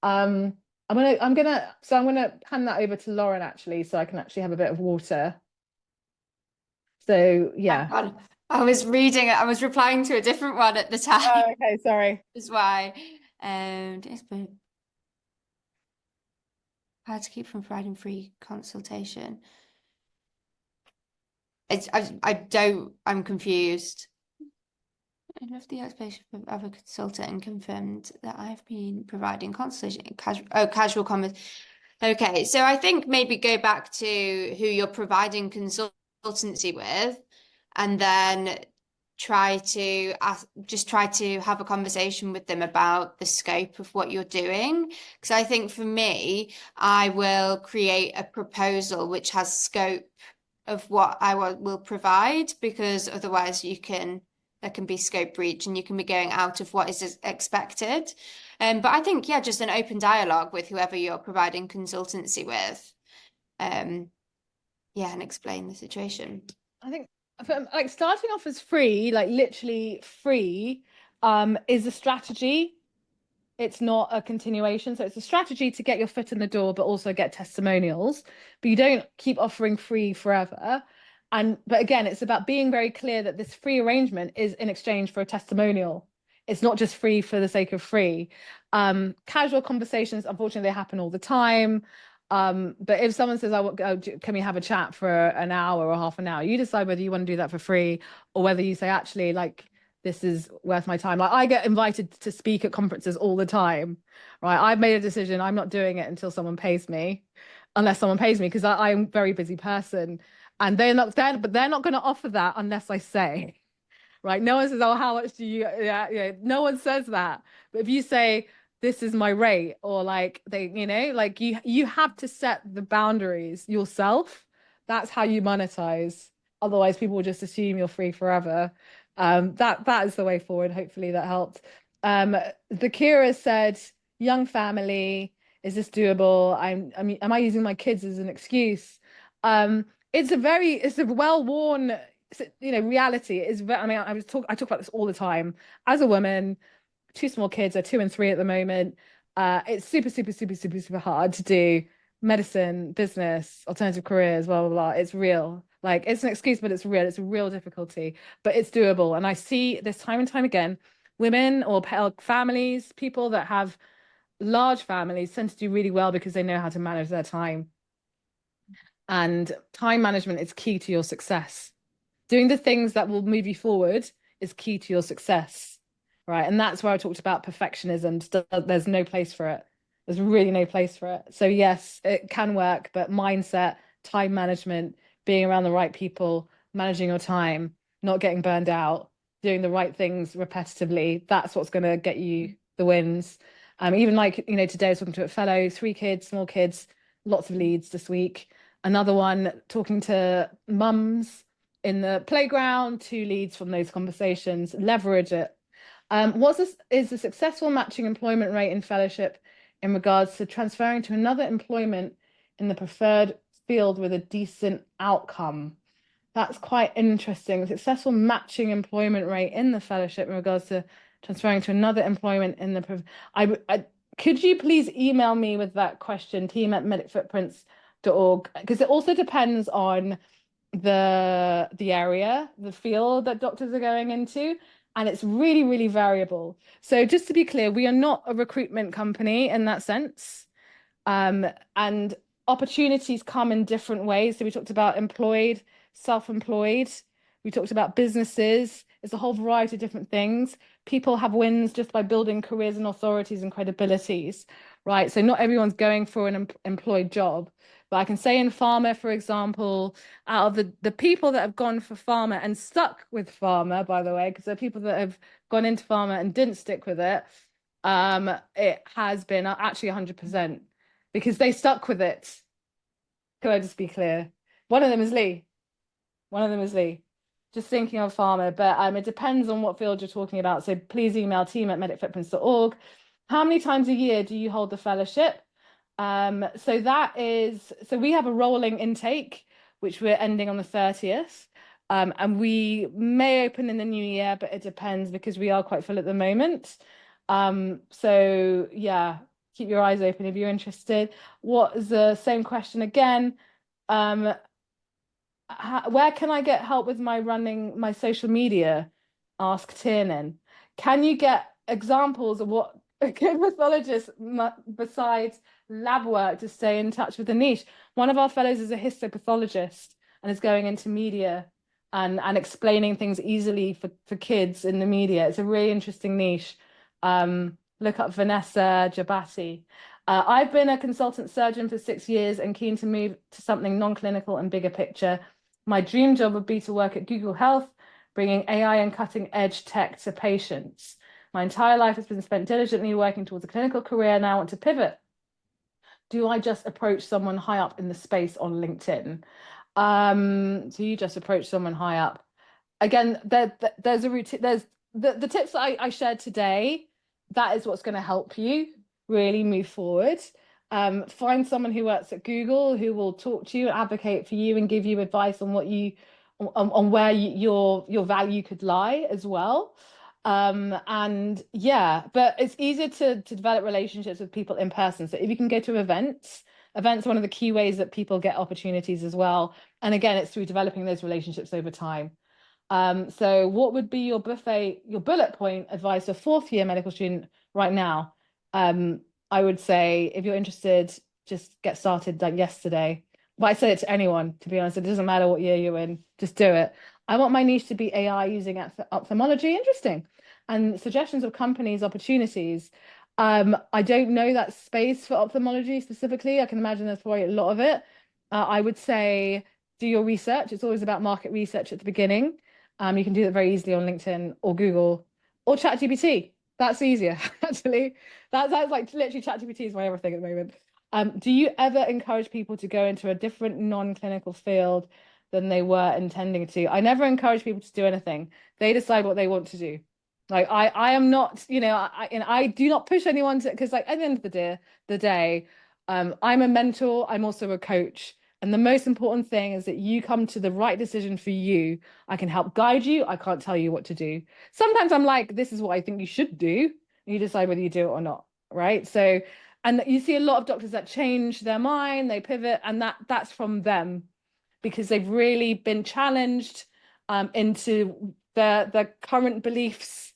I'm gonna hand that over to Lauren, actually, so I can actually have a bit of water. So yeah. I was replying to a different one at the time. Oh, okay, sorry. Is why. How to keep from providing free consultation. I'm confused. I love the explanation of a consultant and confirmed that I've been providing consultation. Casual comments. Okay, so I think maybe go back to who you're providing consultancy with, and then try to have a conversation with them about the scope of what you're doing. Because I think for me, I will create a proposal which has scope of what I will provide, because otherwise there can be scope breach and you can be going out of what is expected. But I think, yeah, just an open dialogue with whoever you're providing consultancy with. And explain the situation. I think like starting off as free, like literally free, is a strategy. It's not a continuation. So it's a strategy to get your foot in the door, but also get testimonials. But you don't keep offering free forever. But again, it's about being very clear that this free arrangement is in exchange for a testimonial. It's not just free for the sake of free. Casual conversations, unfortunately, they happen all the time. But if someone says, can we have a chat for an hour or half an hour? You decide whether you want to do that for free, or whether you say, actually, like, this is worth my time. Like, I get invited to speak at conferences all the time, right? I've made a decision. I'm not doing it until someone pays me, unless someone pays me, because I'm a very busy person. And they're not going to offer that unless I say, right? No one says, oh, how much do you, yeah. No one says that. But if you say, this is my rate, or like like you have to set the boundaries yourself. That's how you monetize. Otherwise, people will just assume you're free forever. That is the way forward. Hopefully that helped. The Kira said, young family, is this doable? Am I using my kids as an excuse? It's a well-worn, reality. I talk about this all the time. As a woman, 2 small kids, are 2 and 3 at the moment. It's super hard to do medicine, business, alternative careers, blah, blah, blah. It's real. Like, it's an excuse, but it's real. It's a real difficulty, but it's doable. And I see this time and time again, women or families, people that have large families tend to do really well because they know how to manage their time. And time management is key to your success. Doing the things that will move you forward is key to your success, right? And that's where I talked about perfectionism. There's no place for it. There's really no place for it. So yes, it can work, but mindset, time management, being around the right people, managing your time, not getting burned out, doing the right things repetitively, that's what's going to get you the wins. Even like, today I was talking to a fellow, 3 kids, small kids, lots of leads this week. Another one talking to mums in the playground, 2 leads from those conversations. Leverage it. Is the successful matching employment rate in fellowship in regards to transferring to another employment in the preferred field with a decent outcome? That's quite interesting. Successful matching employment rate in the fellowship in regards to transferring to another employment in the. Could you please email me with that question, team@medicfootprints.org, because it also depends on the area, the field that doctors are going into, and it's really, really variable. So just to be clear, we are not a recruitment company in that sense. And opportunities come in different ways. So we talked about employed, self-employed. We talked about businesses. It's a whole variety of different things. People have wins just by building careers and authorities and credibilities, right? So not everyone's going for an employed job. But I can say in pharma, for example, out of the people that have gone for pharma and stuck with pharma, by the way, because there are people that have gone into pharma and didn't stick with it, it has been actually 100%. Because they stuck with it. Can I just be clear? One of them is Lee. One of them is Lee. Just thinking of pharma, but it depends on what field you're talking about. So please email team@medicfootprints.org. How many times a year do you hold the fellowship? So we have a rolling intake, which we're ending on the 30th. And we may open in the new year, but it depends because we are quite full at the moment. So yeah. Keep your eyes open if you're interested. What is the same question again? Where can I get help with running my social media? Ask Tiernan. Can you get examples of what a good pathologist, besides lab work, to stay in touch with the niche? One of our fellows is a histopathologist and is going into media and explaining things easily for kids in the media. It's a really interesting niche. Look up Vanessa Jabati. I've been a consultant surgeon for 6 years and keen to move to something non-clinical and bigger picture. My dream job would be to work at Google Health, bringing AI and cutting-edge tech to patients. My entire life has been spent diligently working towards a clinical career. Now I want to pivot. Do I just approach someone high up in the space on LinkedIn? So you just approach someone high up. Again, there's a routine. There's the tips that I shared today. That is what's going to help you really move forward. Find someone who works at Google who will talk to you and advocate for you and give you advice on what where your value could lie as well. And yeah, but it's easier to develop relationships with people in person. So if you can go to events are one of the key ways that people get opportunities as well. And again, it's through developing those relationships over time. So what would be your bullet point advice to a 4th year medical student right now? I would say if you're interested, just get started like yesterday. But I say it to anyone, to be honest. It doesn't matter what year you're in, just do it. I want my niche to be AI using ophthalmology. Interesting. And suggestions of companies, opportunities. I don't know that space for ophthalmology specifically. I can imagine there's probably a lot of it. I would say do your research. It's always about market research at the beginning. You can do that very easily on LinkedIn or Google or ChatGPT. That's easier, actually. That's like literally ChatGPT is my everything at the moment. Do you ever encourage people to go into a different non-clinical field than they were intending to? I never encourage people to do anything. They decide what they want to do. Like I am not, I do not push anyone to, because like at the end of the day, I'm a mentor. I'm also a coach. And the most important thing is that you come to the right decision for you. I can help guide you. I can't tell you what to do. Sometimes I'm like, this is what I think you should do. You decide whether you do it or not, right? So, and you see a lot of doctors that change their mind, they pivot, and that's from them because they've really been challenged into their current beliefs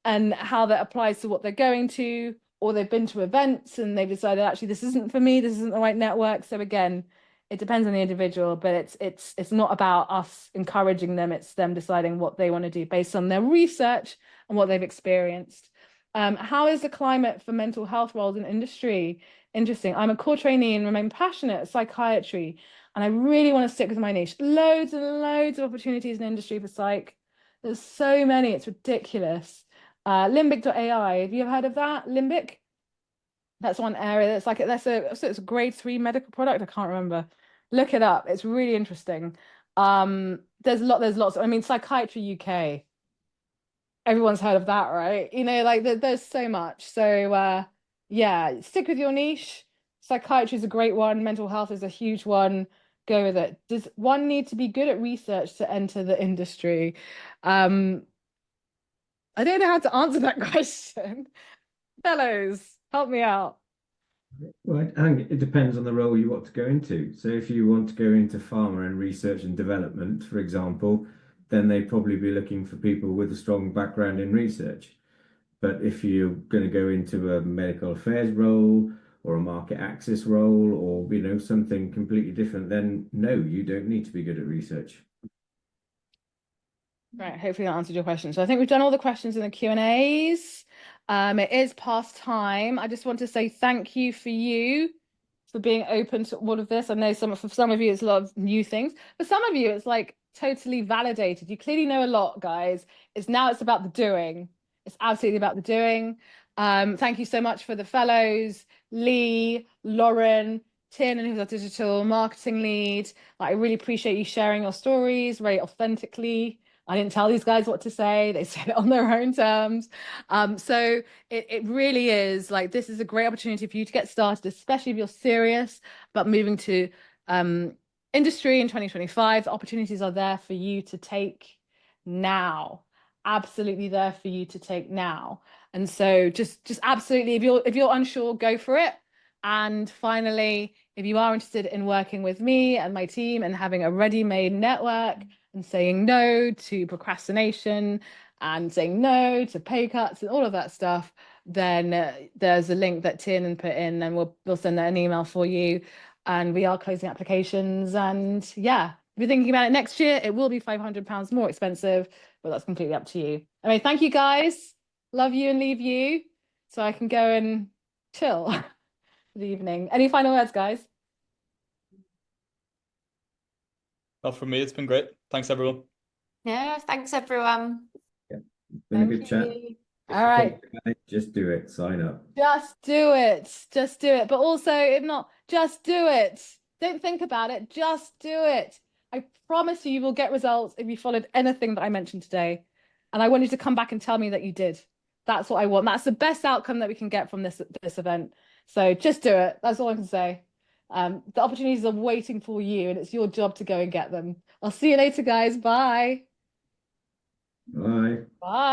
and how that applies to what they're going to, or they've been to events and they've decided, actually, this isn't for me, this isn't the right network. So again, it depends on the individual, but it's not about us encouraging them. It's them deciding what they want to do based on their research and what they've experienced. How is the climate for mental health roles in industry? Interesting. I'm a core trainee and remain passionate at psychiatry, and I really want to stick with my niche. Loads and loads of opportunities in industry for psych. There's so many, it's ridiculous. Limbic.ai, have you ever heard of that? Limbic? That's one area that's like it's a grade 3 medical product. I can't remember. Look it up. It's really interesting. There's lots. I mean, Psychiatry UK. Everyone's heard of that, right? Like there's so much. So yeah, stick with your niche. Psychiatry is a great one. Mental health is a huge one. go with it. Does one need to be good at research to enter the industry? I don't know how to answer that question. Fellows, help me out. Well, I think it depends on the role you want to go into. So if you want to go into pharma and research and development, for example, then they'd probably be looking for people with a strong background in research. But if you're going to go into a medical affairs role or a market access role or, something completely different, then no, you don't need to be good at research. Right, hopefully that answered your question. So I think we've done all the questions in the Q&As. It is past time. I just want to say thank you for being open to all of this. I know for some of you it's a lot of new things. For some of you it's like totally validated. You clearly know a lot, guys. It's about the doing. It's absolutely about the doing. Thank you so much for the fellows, Lee, Lauren, Tin, and who's our digital marketing lead. I really appreciate you sharing your stories very authentically. I didn't tell these guys what to say. They said it on their own terms. So it really is this is a great opportunity for you to get started, especially if you're serious about moving to industry in 2025. The opportunities are there for you to take now. Absolutely there for you to take now. And so just absolutely, if you're unsure, go for it. And finally, if you are interested in working with me and my team and having a ready-made network and saying no to procrastination and saying no to pay cuts and all of that stuff, then there's a link that Tin put in, and we'll send an email for you. And we are closing applications. And yeah, if you're thinking about it next year, it will be £500 more expensive, but that's completely up to you. Anyway, thank you guys. Love you and leave you so I can go and chill for the evening. Any final words, guys? Well, for me, it's been great. Thanks, everyone. Yeah, thanks everyone. Yeah, it's been a good chat. All right. Just do it. Sign up. Just do it. Just do it. But also, if not, just do it. Don't think about it. Just do it. I promise you will get results if you followed anything that I mentioned today. And I want you to come back and tell me that you did. That's what I want. That's the best outcome that we can get from this event. So just do it. That's all I can say. The opportunities are waiting for you, and it's your job to go and get them. I'll see you later, guys. Bye. Bye. Bye.